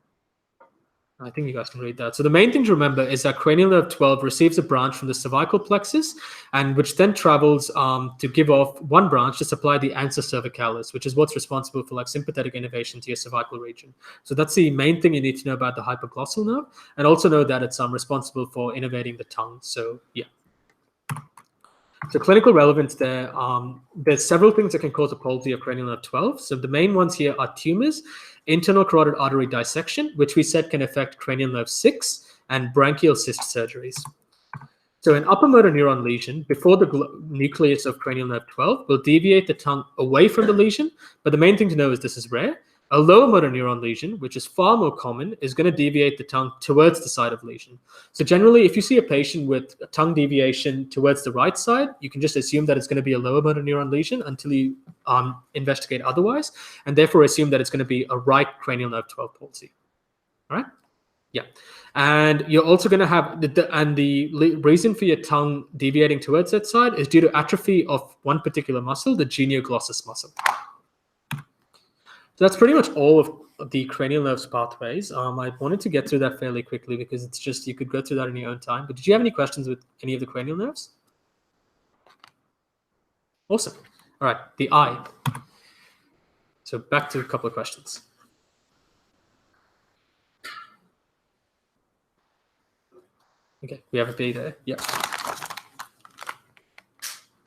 I think you guys can read that. So the main thing to remember is that cranial nerve 12 receives a branch from the cervical plexus, and which then travels to give off one branch to supply the ansa cervicalis, which is what's responsible for like sympathetic innervation to your cervical region. So that's the main thing you need to know about the hypoglossal nerve, and also know that it's responsible for innervating the tongue. So yeah. So clinical relevance there, there's several things that can cause a palsy of cranial nerve 12. So the main ones here are tumors, internal carotid artery dissection, which we said can affect cranial nerve 6, and branchial cyst surgeries. So an upper motor neuron lesion before the nucleus of cranial nerve 12 will deviate the tongue away from the lesion, but the main thing to know is this is rare. A lower motor neuron lesion, which is far more common, is going to deviate the tongue towards the side of lesion. So generally, if you see a patient with a tongue deviation towards the right side, you can just assume that it's going to be a lower motor neuron lesion until you investigate otherwise, and therefore assume that it's going to be a right cranial nerve 12 palsy. All right? Yeah. And you're also going to have, the reason for your tongue deviating towards that side is due to atrophy of one particular muscle, the genioglossus muscle. So that's pretty much all of the cranial nerves pathways. I wanted to get through that fairly quickly because it's just, you could go through that in your own time. But did you have any questions with any of the cranial nerves? Awesome. All right, the eye. So back to a couple of questions. Okay, we have a B there. Yeah.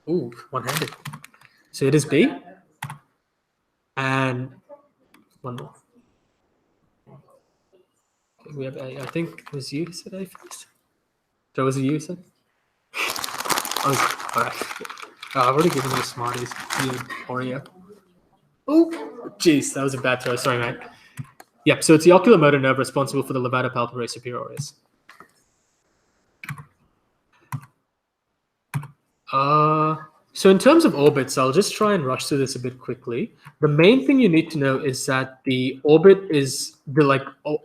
Ooh, one-handed. So it is B. And one more. Okay, we have A. I think it was you who said A first. So was it you who said? Oh, all right. Oh, I've already given you Smarties. You Oreo. Oh, jeez, that was a bad throw. Sorry, mate. Yep, so it's the oculomotor nerve responsible for the levator palpebrae superioris. So in terms of orbits, I'll just try and rush through this a bit quickly. The main thing you need to know is that the orbit is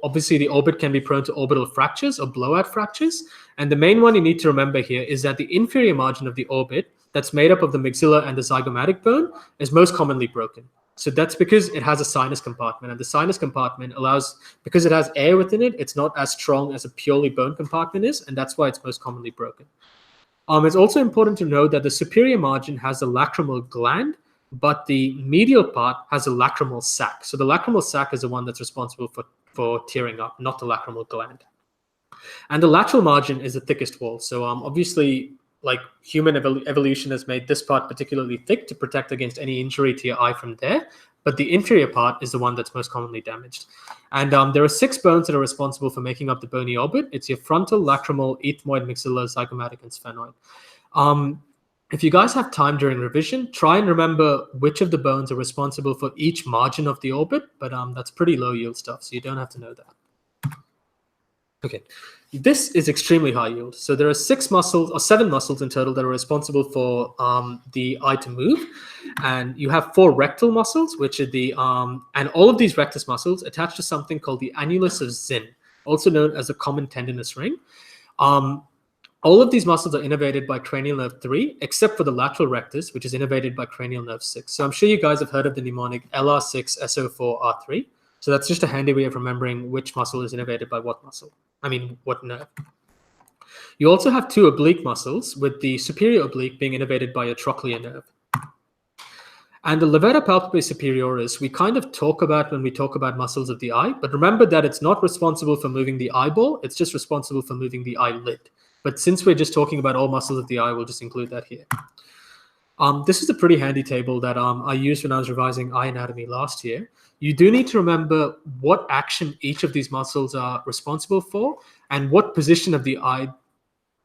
obviously the orbit can be prone to orbital fractures or blowout fractures. And the main one you need to remember here is that the inferior margin of the orbit that's made up of the maxilla and the zygomatic bone is most commonly broken. So that's because it has a sinus compartment, and the sinus compartment allows, because it has air within it, it's not as strong as a purely bone compartment is, and that's why it's most commonly broken. It's also important to know that the superior margin has a lacrimal gland, but the medial part has a lacrimal sac. So the lacrimal sac is the one that's responsible for tearing up, not the lacrimal gland. And the lateral margin is the thickest wall. So obviously, like human evolution has made this part particularly thick to protect against any injury to your eye from there. But the inferior part is the one that's most commonly damaged. And there are 6 bones that are responsible for making up the bony orbit. It's your frontal, lacrimal, ethmoid, maxilla, zygomatic, and sphenoid. If you guys have time during revision, try and remember which of the bones are responsible for each margin of the orbit, but that's pretty low yield stuff, so you don't have to know that. Okay, this is extremely high yield. So there are 6 muscles or 7 muscles in total that are responsible for the eye to move. And you have 4 rectal muscles, which are the, and all of these rectus muscles attach to something called the annulus of Zinn, also known as the common tendinous ring. All of these muscles are innervated by cranial nerve 3, except for the lateral rectus, which is innervated by cranial nerve 6. So I'm sure you guys have heard of the mnemonic LR6, SO4, R3. So that's just a handy way of remembering which muscle is innervated by what muscle. What nerve. You also have 2 oblique muscles, with the superior oblique being innervated by a trochlear nerve. And the levator palpebrae superioris, we kind of talk about when we talk about muscles of the eye, but remember that it's not responsible for moving the eyeball, it's just responsible for moving the eyelid. But since we're just talking about all muscles of the eye, we'll just include that here. This is a pretty handy table that I used when I was revising eye anatomy last year. You do need to remember what action each of these muscles are responsible for and what position of the eye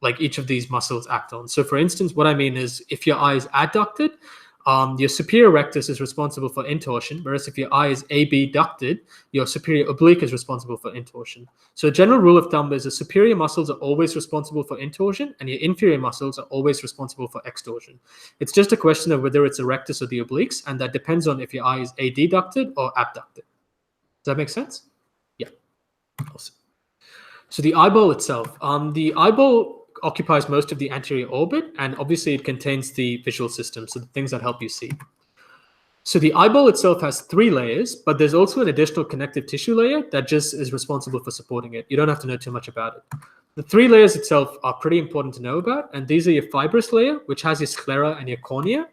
like each of these muscles act on. So for instance, what I mean is if your eye is adducted, your superior rectus is responsible for intorsion, whereas if your eye is AB ducted, your superior oblique is responsible for intorsion. So a general rule of thumb is the superior muscles are always responsible for intorsion, and your inferior muscles are always responsible for extorsion. It's just a question of whether it's the rectus or the obliques, and that depends on if your eye is adducted or abducted. Does that make sense? Yeah. Awesome. So the eyeball itself, the eyeball occupies most of the anterior orbit, and obviously it contains the visual system, so the things that help you see. So the eyeball itself has 3 layers, but there's also an additional connective tissue layer that just is responsible for supporting it. You don't have to know too much about it. The 3 layers itself are pretty important to know about, and these are your fibrous layer, which has your sclera and your cornea,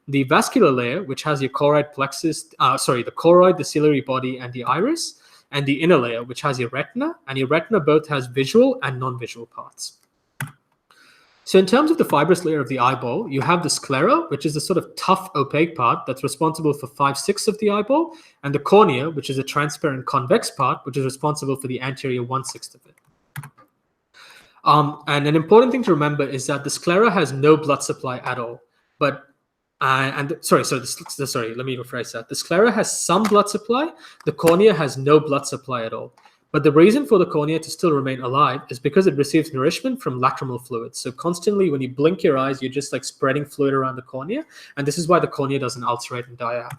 the vascular layer, which has your choroid plexus, the choroid, the ciliary body, and the iris, and the inner layer, which has your retina, and your retina both has visual and non-visual parts. So in terms of the fibrous layer of the eyeball, you have the sclera, which is the sort of tough, opaque part that's responsible for 5/6 of the eyeball, and the cornea, which is a transparent, convex part, which is responsible for the anterior 1/6 of it. And an important thing to remember is that the sclera has no blood supply at all. But let me rephrase that. The sclera has some blood supply. The cornea has no blood supply at all. But the reason for the cornea to still remain alive is because it receives nourishment from lacrimal fluid. So constantly when you blink your eyes, you're just like spreading fluid around the cornea. And this is why the cornea doesn't ulcerate and die out.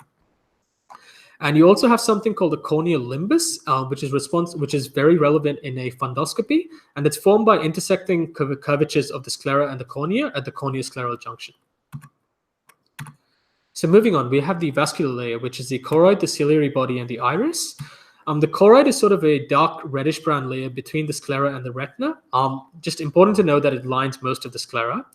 And you also have something called the corneal limbus, which is very relevant in a fundoscopy. And it's formed by intersecting curvatures of the sclera and the cornea at the corneoscleral junction. So moving on, we have the vascular layer, which is the choroid, the ciliary body, and the iris. The choroid is sort of a dark reddish-brown layer between the sclera and the retina. Just important to know that it lines most of the sclera.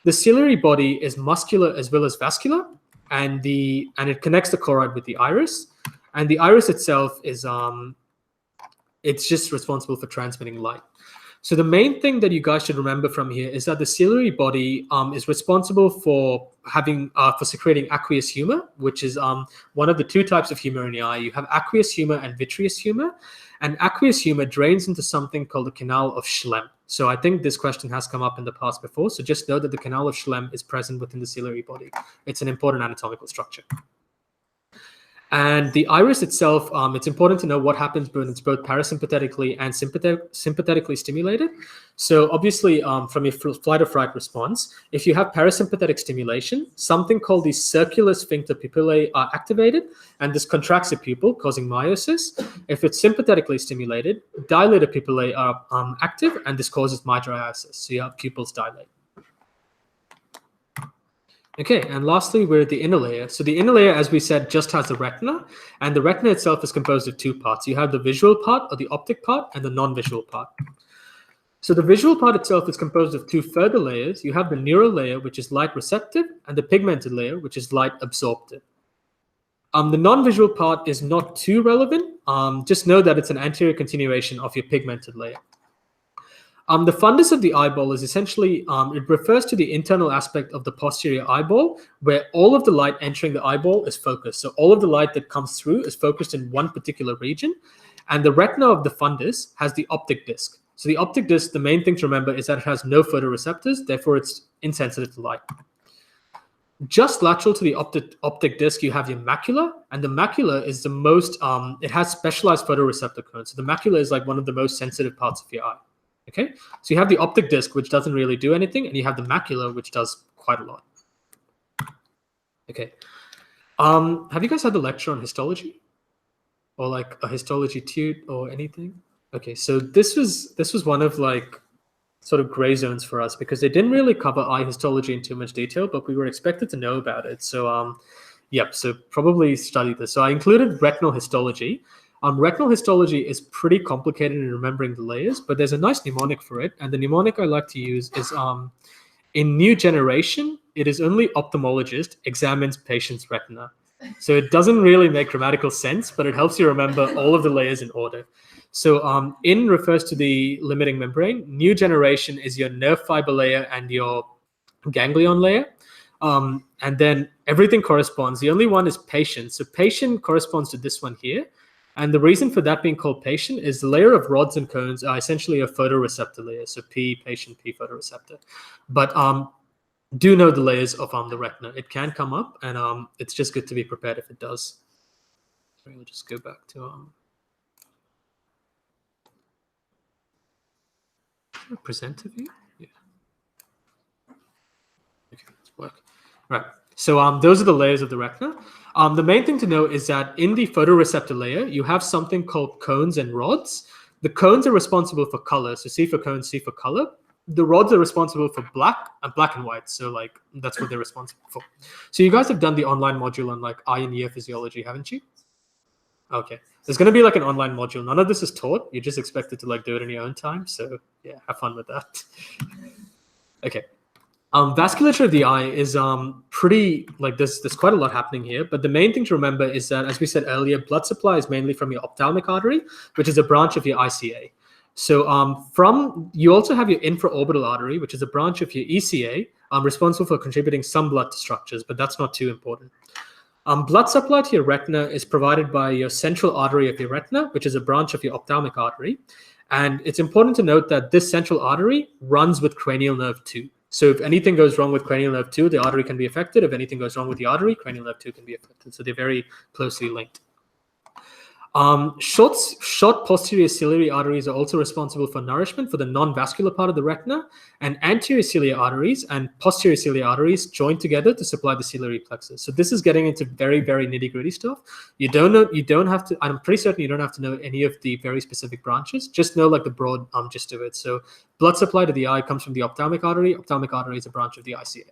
The ciliary body is muscular as well as vascular, and it connects the choroid with the iris. And the iris itself is it's just responsible for transmitting light. So the main thing that you guys should remember from here is that the ciliary body is responsible for secreting aqueous humor, which is one of the 2 types of humor in the eye. You have aqueous humor and vitreous humor, and aqueous humor drains into something called the canal of Schlemm. So I think this question has come up in the past before. So just know that the canal of Schlemm is present within the ciliary body. It's an important anatomical structure. And the iris itself, it's important to know what happens when it's both parasympathetically and sympathetically stimulated. So obviously, from your flight or fright response, if you have parasympathetic stimulation, something called the circular sphincter pupillae are activated, and this contracts the pupil, causing miosis. If it's sympathetically stimulated, dilated pupillae are active, and this causes mydriasis. So you have pupils dilate. Okay, and lastly, we're at the inner layer. So the inner layer, as we said, just has the retina, and the retina itself is composed of 2 parts. You have the visual part, or the optic part, and the non-visual part. So the visual part itself is composed of 2 further layers. You have the neural layer, which is light receptive, and the pigmented layer, which is light absorptive. The non-visual part is not too relevant. Just know that it's an anterior continuation of your pigmented layer. The fundus of the eyeball is essentially, it refers to the internal aspect of the posterior eyeball, where all of the light entering the eyeball is focused. So all of the light that comes through is focused in one particular region. And the retina of the fundus has the optic disc. So the optic disc, the main thing to remember is that it has no photoreceptors, therefore it's insensitive to light. Just lateral to the optic disc, you have your macula, and the macula is the most, it has specialized photoreceptor cones. So the macula is like one of the most sensitive parts of your eye. Okay, so you have the optic disc, which doesn't really do anything, and you have the macula, which does quite a lot. Okay, have you guys had the lecture on histology, or like a histology tute or anything? Okay, so this was one of like sort of gray zones for us because they didn't really cover eye histology in too much detail, but we were expected to know about it. So yep, so probably study this. So I included retinal histology. Retinal histology is pretty complicated in remembering the layers, but there's a nice mnemonic for it. And the mnemonic I like to use is in new generation, it is only ophthalmologist examines patient's retina. So it doesn't really make grammatical sense, but it helps you remember all of the layers in order. So in refers to the limiting membrane. New generation is your nerve fiber layer and your ganglion layer. And then everything corresponds. The only one is patient. So patient corresponds to this one here. And the reason for that being called patient is the layer of rods and cones are essentially a photoreceptor layer. So P, patient, P, photoreceptor. But do know the layers of the retina. It can come up, and it's just good to be prepared if it does. We'll just go back to presenter view. Yeah. Okay, let's work. Right. So those are the layers of the retina. The main thing to know is that in the photoreceptor layer, you have something called cones and rods. The cones are responsible for color. So C for cone, C for color. The rods are responsible for black and white. So like that's what they're responsible for. So you guys have done the online module on like eye and ear physiology, haven't you? Okay. There's going to be like an online module. None of this is taught. You're just expected to like do it in your own time. So yeah, have fun with that. Okay. Vasculature of the eye is pretty, like there's quite a lot happening here, but the main thing to remember is that, as we said earlier, blood supply is mainly from your ophthalmic artery, which is a branch of your ICA. So you also have your infraorbital artery, which is a branch of your ECA, responsible for contributing some blood to structures, but that's not too important. Blood supply to your retina is provided by your central artery of your retina, which is a branch of your ophthalmic artery. And it's important to note that this central artery runs with cranial nerve II. So if anything goes wrong with cranial nerve II, the artery can be affected. If anything goes wrong with the artery, cranial nerve II can be affected. So they're very closely linked. Short posterior ciliary arteries are also responsible for nourishment for the non-vascular part of the retina, and anterior ciliary arteries and posterior ciliary arteries join together to supply the ciliary plexus. So this is getting into very, very nitty-gritty stuff. You don't have to, I'm pretty certain you don't have to know any of the very specific branches, just know like the broad gist of it. So blood supply to the eye comes from the ophthalmic artery. Ophthalmic artery is a branch of the ICA.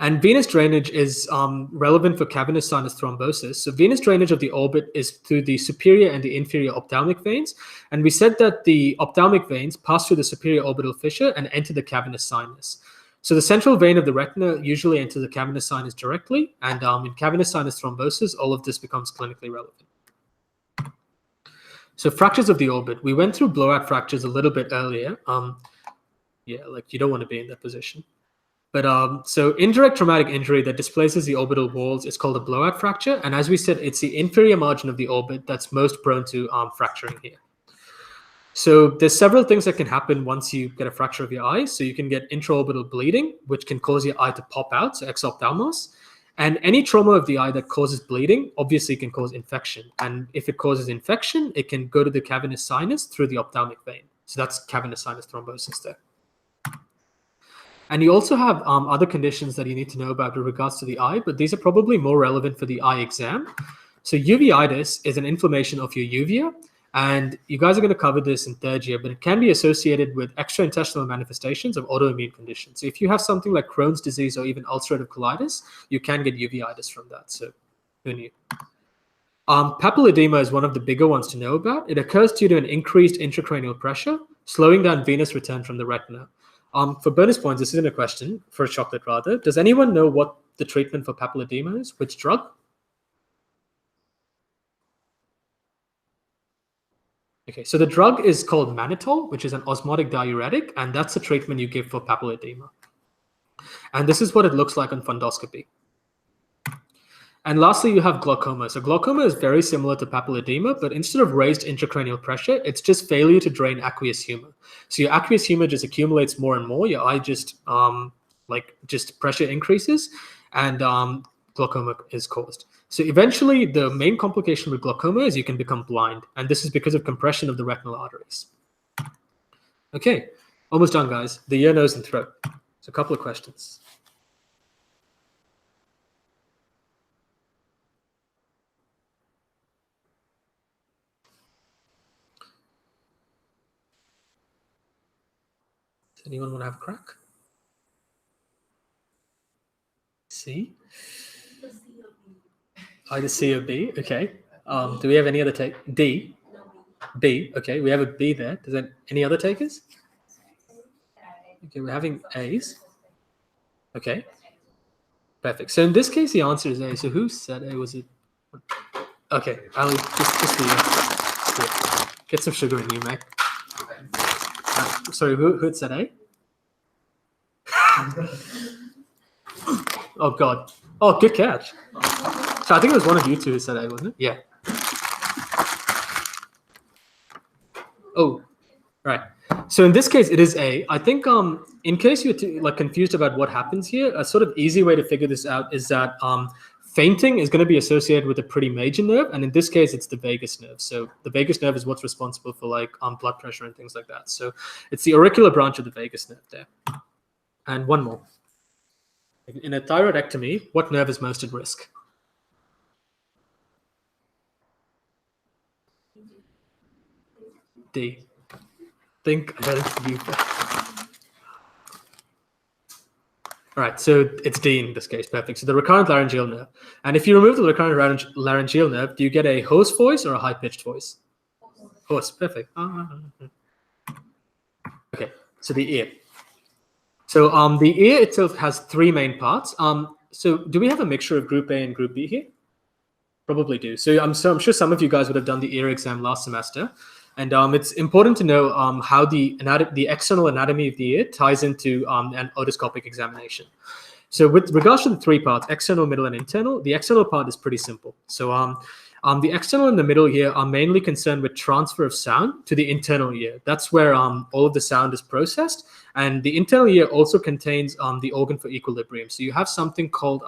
And venous drainage is relevant for cavernous sinus thrombosis. So venous drainage of the orbit is through the superior and the inferior ophthalmic veins. And we said that the ophthalmic veins pass through the superior orbital fissure and enter the cavernous sinus. So the central vein of the retina usually enters the cavernous sinus directly. And in cavernous sinus thrombosis, all of this becomes clinically relevant. So fractures of the orbit. We went through blowout fractures a little bit earlier. Yeah, like you don't want to be in that position. But so indirect traumatic injury that displaces the orbital walls is called a blowout fracture. And as we said, it's the inferior margin of the orbit that's most prone to fracturing here. So there's several things that can happen once you get a fracture of your eye. So you can get intraorbital bleeding, which can cause your eye to pop out, so exophthalmos. And any trauma of the eye that causes bleeding obviously can cause infection. And if it causes infection, it can go to the cavernous sinus through the ophthalmic vein. So that's cavernous sinus thrombosis there. And you also have other conditions that you need to know about with regards to the eye, but these are probably more relevant for the eye exam. So uveitis is an inflammation of your uvea, and you guys are going to cover this in third year, but it can be associated with extraintestinal manifestations of autoimmune conditions. So if you have something like Crohn's disease or even ulcerative colitis, you can get uveitis from that. So who knew? Papilledema is one of the bigger ones to know about. It occurs due to an increased intracranial pressure, slowing down venous return from the retina. For bonus points, this isn't a question, for a chocolate rather. Does anyone know what the treatment for papilledema is? Which drug? Okay, so the drug is called mannitol, which is an osmotic diuretic, and that's the treatment you give for papilledema. And this is what it looks like on fundoscopy. And lastly, you have glaucoma. So glaucoma is very similar to papilledema, but instead of raised intracranial pressure, it's just failure to drain aqueous humor. So your aqueous humor just accumulates more and more. Your eye just pressure increases, and glaucoma is caused. So eventually, the main complication with glaucoma is you can become blind, and this is because of compression of the retinal arteries. Okay, almost done, guys. The ear, nose, and throat. So a couple of questions. Does anyone want to have a crack? C? Either C or B. Okay. Do we have any other take? D? B. Okay, we have a B there. Does that any other takers? Okay, we're having A's. Okay. Perfect. So in this case, the answer is A. So who said A? Was it? Okay, Ali, just for you. Yeah. Get some sugar in you, mate. Sorry, who had said A? Oh, God. Oh, good catch. So I think it was one of you two who said A, wasn't it? Yeah. Oh, right. So in this case, it is A. I think in case you're confused about what happens here, a sort of easy way to figure this out is that fainting is going to be associated with a pretty major nerve, and in this case, it's the vagus nerve. So the vagus nerve is what's responsible for blood pressure and things like that. So it's the auricular branch of the vagus nerve there. And one more. In a thyroidectomy, what nerve is most at risk? D. Think about you. All right, so it's D in this case, perfect. So the recurrent laryngeal nerve. And if you remove the recurrent laryngeal nerve, do you get a hoarse voice or a high-pitched voice? Hoarse, perfect. Okay, so the ear. So the ear itself has three main parts. So do we have a mixture of Group A and Group B here? Probably do. So I'm sure some of you guys would have done the ear exam last semester. And it's important to know how the external anatomy of the ear ties into an otoscopic examination. So with regards to the three parts, external, middle, and internal, the external part is pretty simple. So the external and the middle ear are mainly concerned with transfer of sound to the internal ear. That's where all of the sound is processed. And the internal ear also contains the organ for equilibrium. So you have something called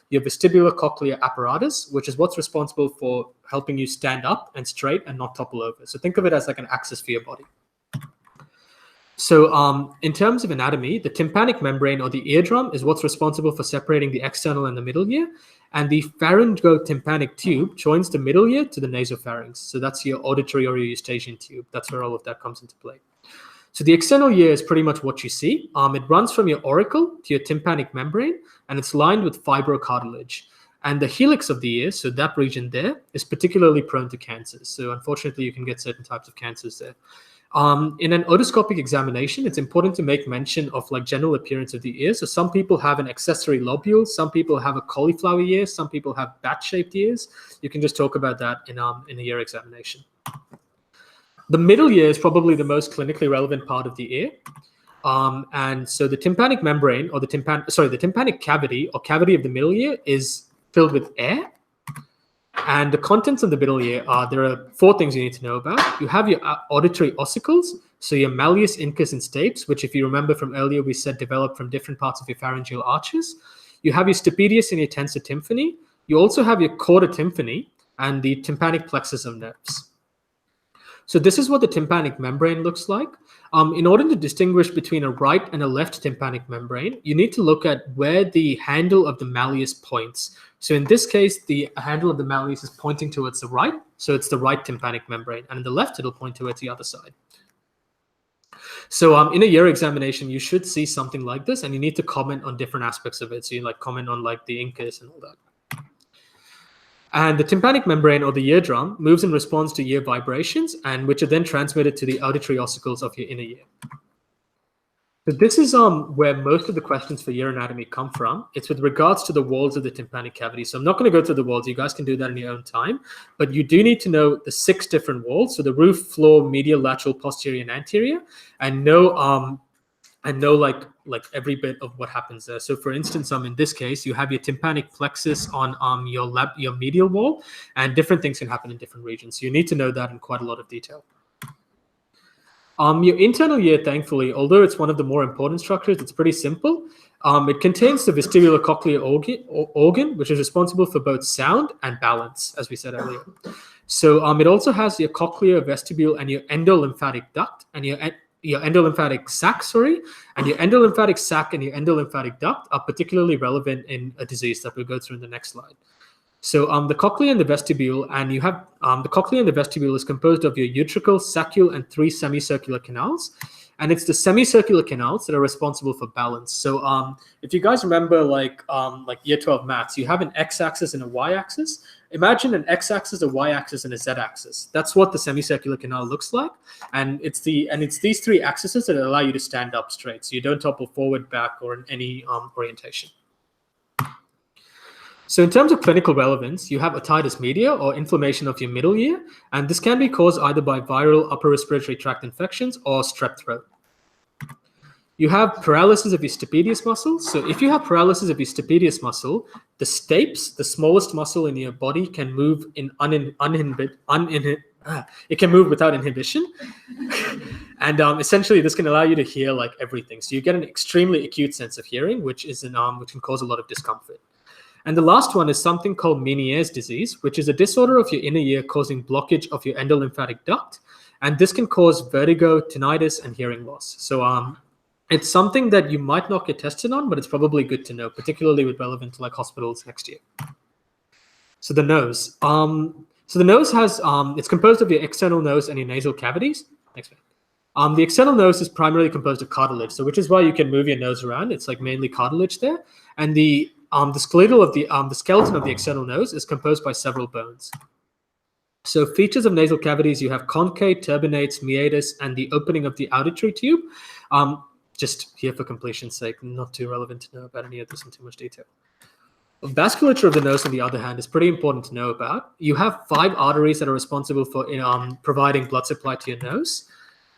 your vestibular cochlear apparatus, which is what's responsible for helping you stand up and straight and not topple over. So think of it as like an axis for your body. So in terms of anatomy, the tympanic membrane or the eardrum is what's responsible for separating the external and the middle ear. And the pharyngotympanic tube joins the middle ear to the nasopharynx. So that's your auditory or your eustachian tube. That's where all of that comes into play. So the external ear is pretty much what you see. It runs from your auricle to your tympanic membrane, and it's lined with fibrocartilage. And the helix of the ear, so that region there, is particularly prone to cancers. So unfortunately, you can get certain types of cancers there. In an otoscopic examination, it's important to make mention of general appearance of the ear. So some people have an accessory lobule, some people have a cauliflower ear, some people have bat-shaped ears. You can just talk about that in a ear examination. The middle ear is probably the most clinically relevant part of the ear. And so the tympanic membrane or the tympanic cavity or cavity of the middle ear is filled with air. And the contents of the middle ear there are four things you need to know about. You have your auditory ossicles, so your malleus, incus, and stapes, which if you remember from earlier, we said develop from different parts of your pharyngeal arches. You have your stapedius and your tensor tympani. You also have your chorda tympani and the tympanic plexus of nerves. So this is what the tympanic membrane looks like. In order to distinguish between a right and a left tympanic membrane, you need to look at where the handle of the malleus points. So in this case, the handle of the malleus is pointing towards the right, so it's the right tympanic membrane. And in the left, it'll point towards the other side. So in a ear examination, you should see something like this, and you need to comment on different aspects of it. So you comment on the incus and all that. And the tympanic membrane or the eardrum moves in response to ear vibrations, and which are then transmitted to the auditory ossicles of your inner ear. So this is where most of the questions for ear anatomy come from. It's with regards to the walls of the tympanic cavity. So I'm not going to go through the walls. You guys can do that in your own time. But you do need to know the 6 different walls. So the roof, floor, medial, lateral, posterior, and anterior, and know every bit of what happens there. So for instance, in this case, you have your tympanic plexus on your medial wall, and different things can happen in different regions. So you need to know that in quite a lot of detail. Your internal ear, thankfully, although it's one of the more important structures, it's pretty simple. It contains the vestibular cochlear organ, which is responsible for both sound and balance, as we said earlier. So it also has your cochlear vestibule and your endolymphatic duct and your endolymphatic sac, and your endolymphatic sac and your endolymphatic duct are particularly relevant in a disease that we'll go through in the next slide. So the cochlea and the vestibule, and you have the cochlea and the vestibule is composed of your utricle, saccule, and 3 semicircular canals. And it's the semicircular canals that are responsible for balance. So if you guys remember like year 12 maths, you have an x-axis and a y-axis. Imagine an x-axis, a y-axis, and a z-axis. That's what the semicircular canal looks like. And it's these 3 axes that allow you to stand up straight. So you don't topple forward, back, or in any orientation. So in terms of clinical relevance, you have otitis media or inflammation of your middle ear, and this can be caused either by viral upper respiratory tract infections or strep throat. You have paralysis of your stapedius muscle. So if you have paralysis of your stapedius muscle, the stapes, the smallest muscle in your body, can move it can move without inhibition. And essentially, this can allow you to hear like everything. So you get an extremely acute sense of hearing, which can cause a lot of discomfort. And the last one is something called Meninges disease, which is a disorder of your inner ear causing blockage of your endolymphatic duct. And this can cause vertigo, tinnitus, and hearing loss. So it's something that you might not get tested on, but it's probably good to know, particularly with relevant to like hospitals next year. So the nose. So the nose has, it's composed of your external nose and your nasal cavities. Next one. The external nose is primarily composed of cartilage, so which is why you can move your nose around. It's like mainly cartilage there. And the skeletal of the skeleton of the external nose is composed by several bones. So features of nasal cavities, you have concave, turbinates, meatus, and the opening of the auditory tube. Just here for completion's sake, not too relevant to know about any of this in too much detail. Vasculature of the nose, on the other hand, is pretty important to know about. You have 5 arteries that are responsible for providing blood supply to your nose.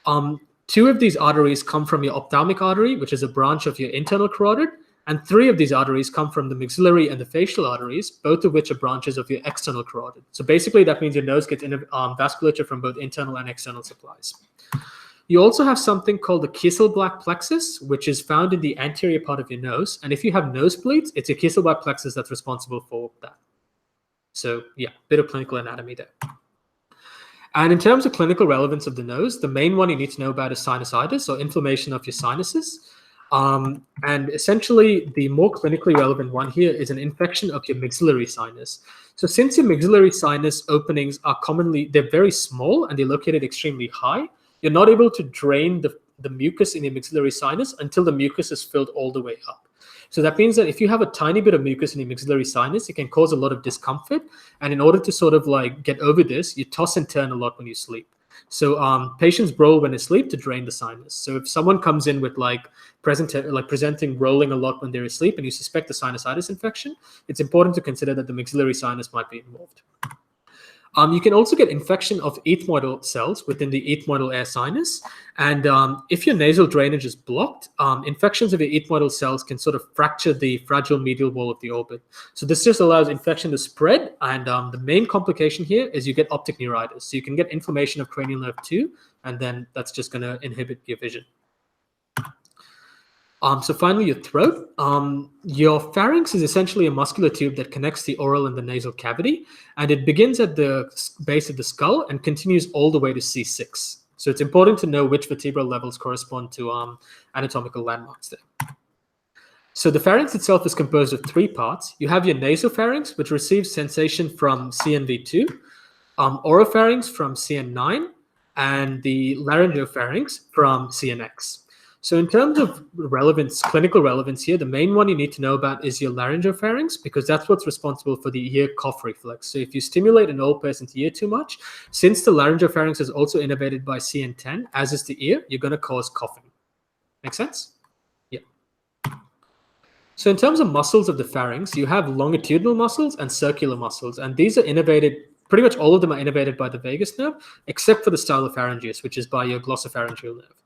2 of these arteries come from your ophthalmic artery, which is a branch of your internal carotid, and 3 of these arteries come from the maxillary and the facial arteries, both of which are branches of your external carotid. So basically, that means your nose gets vasculature from both internal and external supplies. You also have something called the Kisselblack plexus, which is found in the anterior part of your nose. And if you have nosebleeds, it's your Kisselblack plexus that's responsible for that. So yeah, bit of clinical anatomy there. And in terms of clinical relevance of the nose, the main one you need to know about is sinusitis, or inflammation of your sinuses. And essentially, the more clinically relevant one here is an infection of your maxillary sinus. So since your maxillary sinus openings are they're very small and they're located extremely high, you're not able to drain the mucus in your maxillary sinus until the mucus is filled all the way up. So that means that if you have a tiny bit of mucus in your maxillary sinus, it can cause a lot of discomfort. And in order to sort of like get over this, you toss and turn a lot when you sleep. So patients roll when they sleep to drain the sinus. So if someone comes in with presenting rolling a lot when they're asleep and you suspect a sinusitis infection, it's important to consider that the maxillary sinus might be involved. You can also get infection of ethmoidal cells within the ethmoidal air sinus. And if your nasal drainage is blocked, infections of your ethmoidal cells can sort of fracture the fragile medial wall of the orbit. So this just allows infection to spread. And the main complication here is you get optic neuritis. So you can get inflammation of cranial nerve 2, and then that's just going to inhibit your vision. So finally, your throat. Your pharynx is essentially a muscular tube that connects the oral and the nasal cavity, and it begins at the base of the skull and continues all the way to C6. So it's important to know which vertebral levels correspond to anatomical landmarks there. So the pharynx itself is composed of 3 parts. You have your nasopharynx, which receives sensation from CNV2, oropharynx from CN9, and the laryngopharynx from CNX. So in terms of relevance, clinical relevance here, the main one you need to know about is your laryngopharynx, because that's what's responsible for the ear cough reflex. So if you stimulate an old person's ear too much, since the laryngopharynx is also innervated by CN10, as is the ear, you're going to cause coughing. Make sense? Yeah. So in terms of muscles of the pharynx, you have longitudinal muscles and circular muscles, and these are innervated, pretty much all of them are innervated by the vagus nerve, except for the stylopharyngeus, which is by your glossopharyngeal nerve.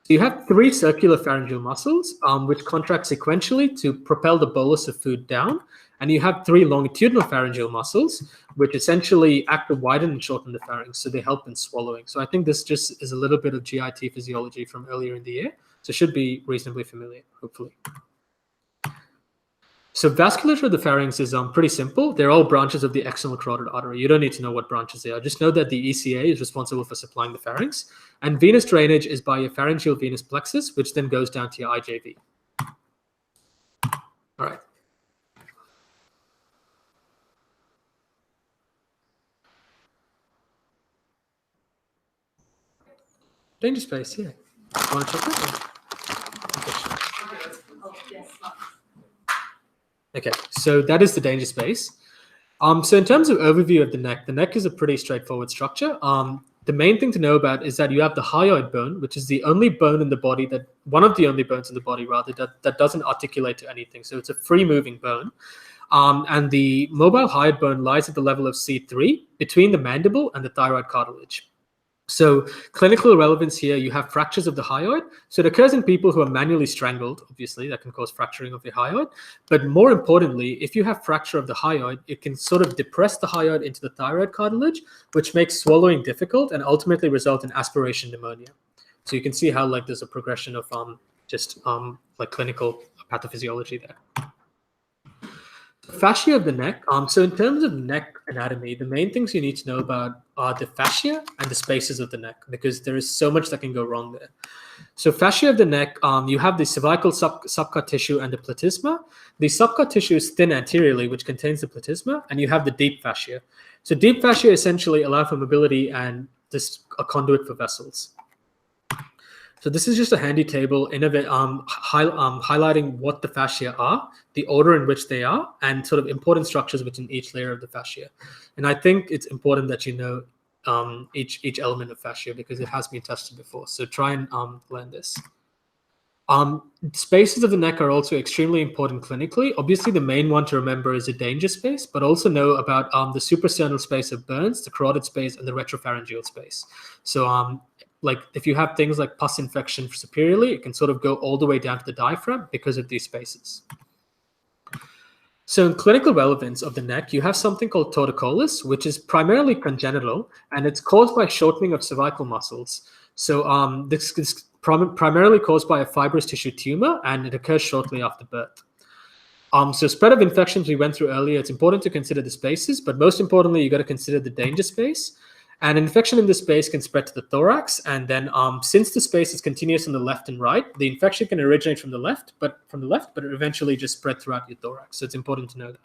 You have 3 circular pharyngeal muscles, which contract sequentially to propel the bolus of food down. And you have 3 longitudinal pharyngeal muscles, which essentially act to widen and shorten the pharynx. So they help in swallowing. So I think this just is a little bit of GIT physiology from earlier in the year. So it should be reasonably familiar, hopefully. So vasculature of the pharynx is pretty simple. They're all branches of the external carotid artery. You don't need to know what branches they are. Just know that the ECA is responsible for supplying the pharynx. And venous drainage is by your pharyngeal venous plexus, which then goes down to your IJV. All right. Danger space, yeah. Want to check that? Okay, so that is the danger space. So in terms of overview of the neck is a pretty straightforward structure. The main thing to know about is that you have the hyoid bone, which is the only bone in the body one of the only bones in the body rather, that doesn't articulate to anything. So it's a free moving bone. And the mobile hyoid bone lies at the level of C3 between the mandible and the thyroid cartilage. So clinical relevance here, you have fractures of the hyoid. So it occurs in people who are manually strangled, obviously, that can cause fracturing of the hyoid. But more importantly, if you have fracture of the hyoid, it can sort of depress the hyoid into the thyroid cartilage, which makes swallowing difficult and ultimately result in aspiration pneumonia. So you can see how like there's a progression of just like clinical pathophysiology there. Fascia of the neck. So in terms of neck anatomy, the main things you need to know about are the fascia and the spaces of the neck, because there is so much that can go wrong there. So fascia of the neck, you have the cervical subcut tissue and the platysma. The subcut tissue is thin anteriorly, which contains the platysma, and you have the deep fascia. So deep fascia essentially allow for mobility and this a conduit for vessels. So this is just a handy table in of it, highlighting what the fascia are, the order in which they are, and sort of important structures within each layer of the fascia. And I think it's important that you know each element of fascia because it has been tested before. So try and learn this. Spaces of the neck are also extremely important clinically. Obviously, the main one to remember is a danger space, but also know about the suprasternal space of Burns, the carotid space, and the retropharyngeal space. So like if you have things like pus infection superiorly, it can sort of go all the way down to the diaphragm because of these spaces. So in clinical relevance of the neck, you have something called torticollis, which is primarily congenital, and it's caused by shortening of cervical muscles. So this is primarily caused by a fibrous tissue tumor, and it occurs shortly after birth. So spread of infections we went through earlier, it's important to consider the spaces, but most importantly, you got to consider the danger space. And infection in this space can spread to the thorax. And then since the space is continuous on the left and right, the infection can originate from the left, but it eventually just spread throughout your thorax. So it's important to know that.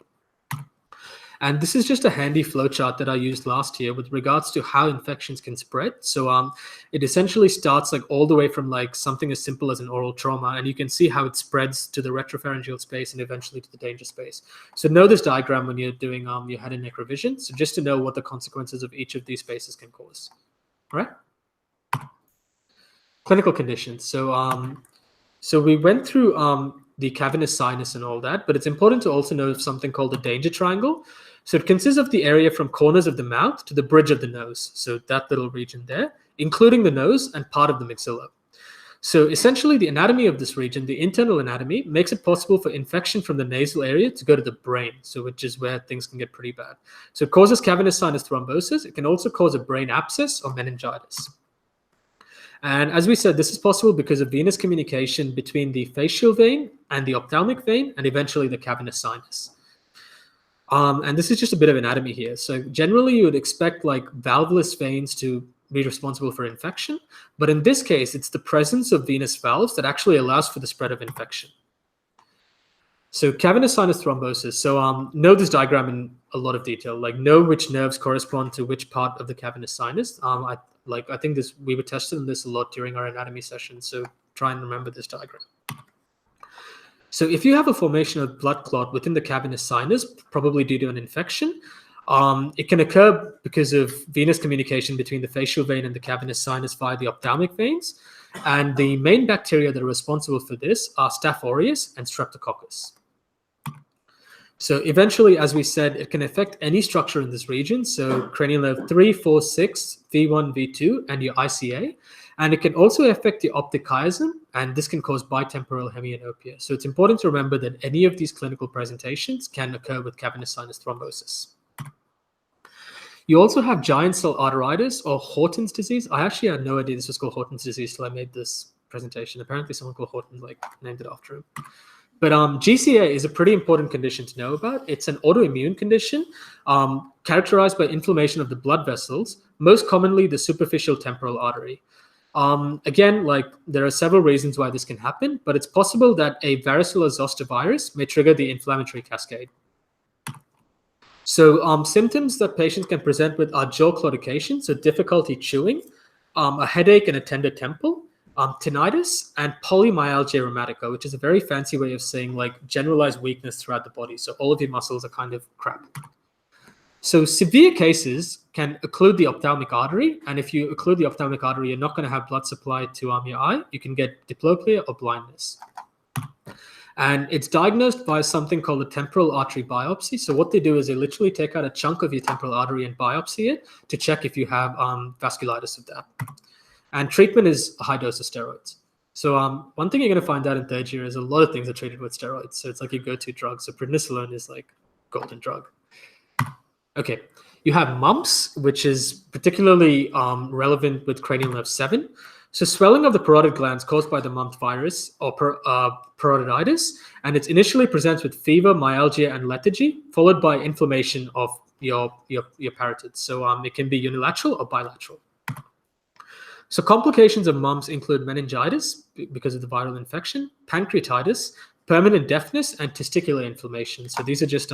And this is just a handy flowchart that I used last year with regards to how infections can spread. So it essentially starts like all the way from like something as simple as an oral trauma, and you can see how it spreads to the retropharyngeal space and eventually to the danger space. So know this diagram when you're doing your head and neck revision. So just to know what the consequences of each of these spaces can cause. All right. Clinical conditions. So we went through the cavernous sinus and all that, but it's important to also know something called the danger triangle. So it consists of the area from corners of the mouth to the bridge of the nose. So that little region there, including the nose and part of the maxilla. So essentially the anatomy of this region, the internal anatomy, makes it possible for infection from the nasal area to go to the brain, so which is where things can get pretty bad. So it causes cavernous sinus thrombosis. It can also cause a brain abscess or meningitis. And as we said, this is possible because of venous communication between the facial vein and the ophthalmic vein, and eventually the cavernous sinus. And this is just a bit of anatomy here. So generally, you would expect like valvulus veins to be responsible for infection. But in this case, it's the presence of venous valves that actually allows for the spread of infection. So cavernous sinus thrombosis. So know this diagram in a lot of detail, like know which nerves correspond to which part of the cavernous sinus. I think we were tested on this a lot during our anatomy session. So try and remember this diagram. So if you have a formation of blood clot within the cavernous sinus, probably due to an infection, it can occur because of venous communication between the facial vein and the cavernous sinus via the ophthalmic veins. And the main bacteria that are responsible for this are Staph aureus and Streptococcus. So eventually, as we said, it can affect any structure in this region. So cranial nerve 3, 4, 6, V1, V2, and your ICA. And it can also affect the optic chiasm, and this can cause bitemporal hemianopia. So it's important to remember that any of these clinical presentations can occur with cavernous sinus thrombosis. You also have giant cell arteritis or Horton's disease. I actually had no idea this was called Horton's disease till I made this presentation. Apparently someone called Horton named it after him. But GCA is a pretty important condition to know about. It's an autoimmune condition characterized by inflammation of the blood vessels, most commonly the superficial temporal artery. Again, there are several reasons why this can happen, but it's possible that a varicella zoster virus may trigger the inflammatory cascade. So symptoms that patients can present with are jaw claudication, so difficulty chewing, a headache and a tender temple, tinnitus, and polymyalgia rheumatica, which is a very fancy way of saying generalized weakness throughout the body. So all of your muscles are kind of crap. So severe cases can occlude the ophthalmic artery, and if you occlude the ophthalmic artery, you're not going to have blood supply to your eye. You can get diplopia or blindness. And it's diagnosed by something called a temporal artery biopsy. So what they do is they literally take out a chunk of your temporal artery and biopsy it to check if you have vasculitis of that. And treatment is a high dose of steroids. So one thing you're going to find out in third year is a lot of things are treated with steroids. So it's like your go-to drug. So prednisolone is like golden drug. Okay, you have mumps, which is particularly relevant with cranial nerve 7. So swelling of the parotid glands caused by the mumps virus or parotiditis, and it initially presents with fever, myalgia, and lethargy, followed by inflammation of your parotids. So it can be unilateral or bilateral. So complications of mumps include meningitis because of the viral infection, pancreatitis, permanent deafness, and testicular inflammation. So these are just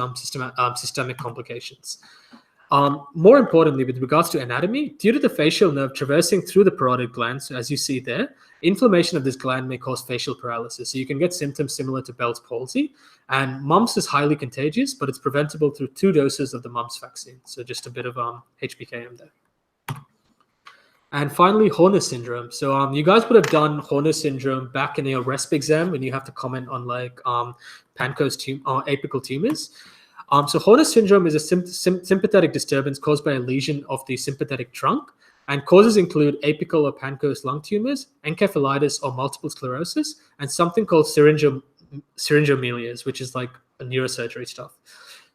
systemic complications. More importantly, with regards to anatomy, due to the facial nerve traversing through the parotid gland, so as you see there, inflammation of this gland may cause facial paralysis. So you can get symptoms similar to Bell's palsy. And mumps is highly contagious, but it's preventable through 2 doses of the mumps vaccine. So just a bit of HPKM there. And finally, Horner syndrome. So you guys would have done Horner syndrome back in your RESP exam when you have to comment on like Panco's apical tumors. So Horner syndrome is a sympathetic disturbance caused by a lesion of the sympathetic trunk, and causes include apical or Panco's lung tumors, encephalitis or multiple sclerosis, and something called syringomelias, which is like a neurosurgery stuff.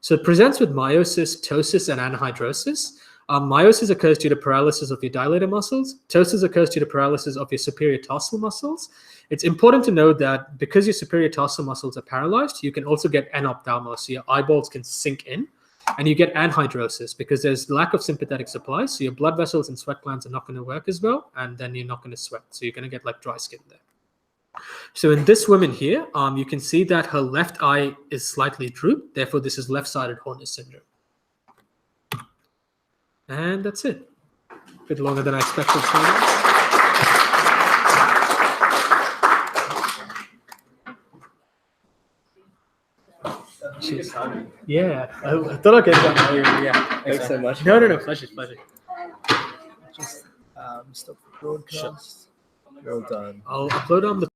So it presents with meiosis, ptosis, and anhidrosis. Meiosis occurs due to paralysis of your dilator muscles. Ptosis occurs due to paralysis of your superior tarsal muscles. It's important to note that because your superior tarsal muscles are paralyzed, you can also get anophthalmos, so your eyeballs can sink in, and you get anhidrosis because there's lack of sympathetic supply, so your blood vessels and sweat glands are not going to work as well, and then you're not going to sweat, so you're going to get like dry skin there. So in this woman here, you can see that her left eye is slightly drooped, therefore this is left-sided Horner syndrome. And that's it. A bit longer than I expected. Jeez. Yeah, I thought I'd get that earlier. Yeah, Thanks so much. No, pleasure. Just stop the broadcast. Well done. I'll upload on the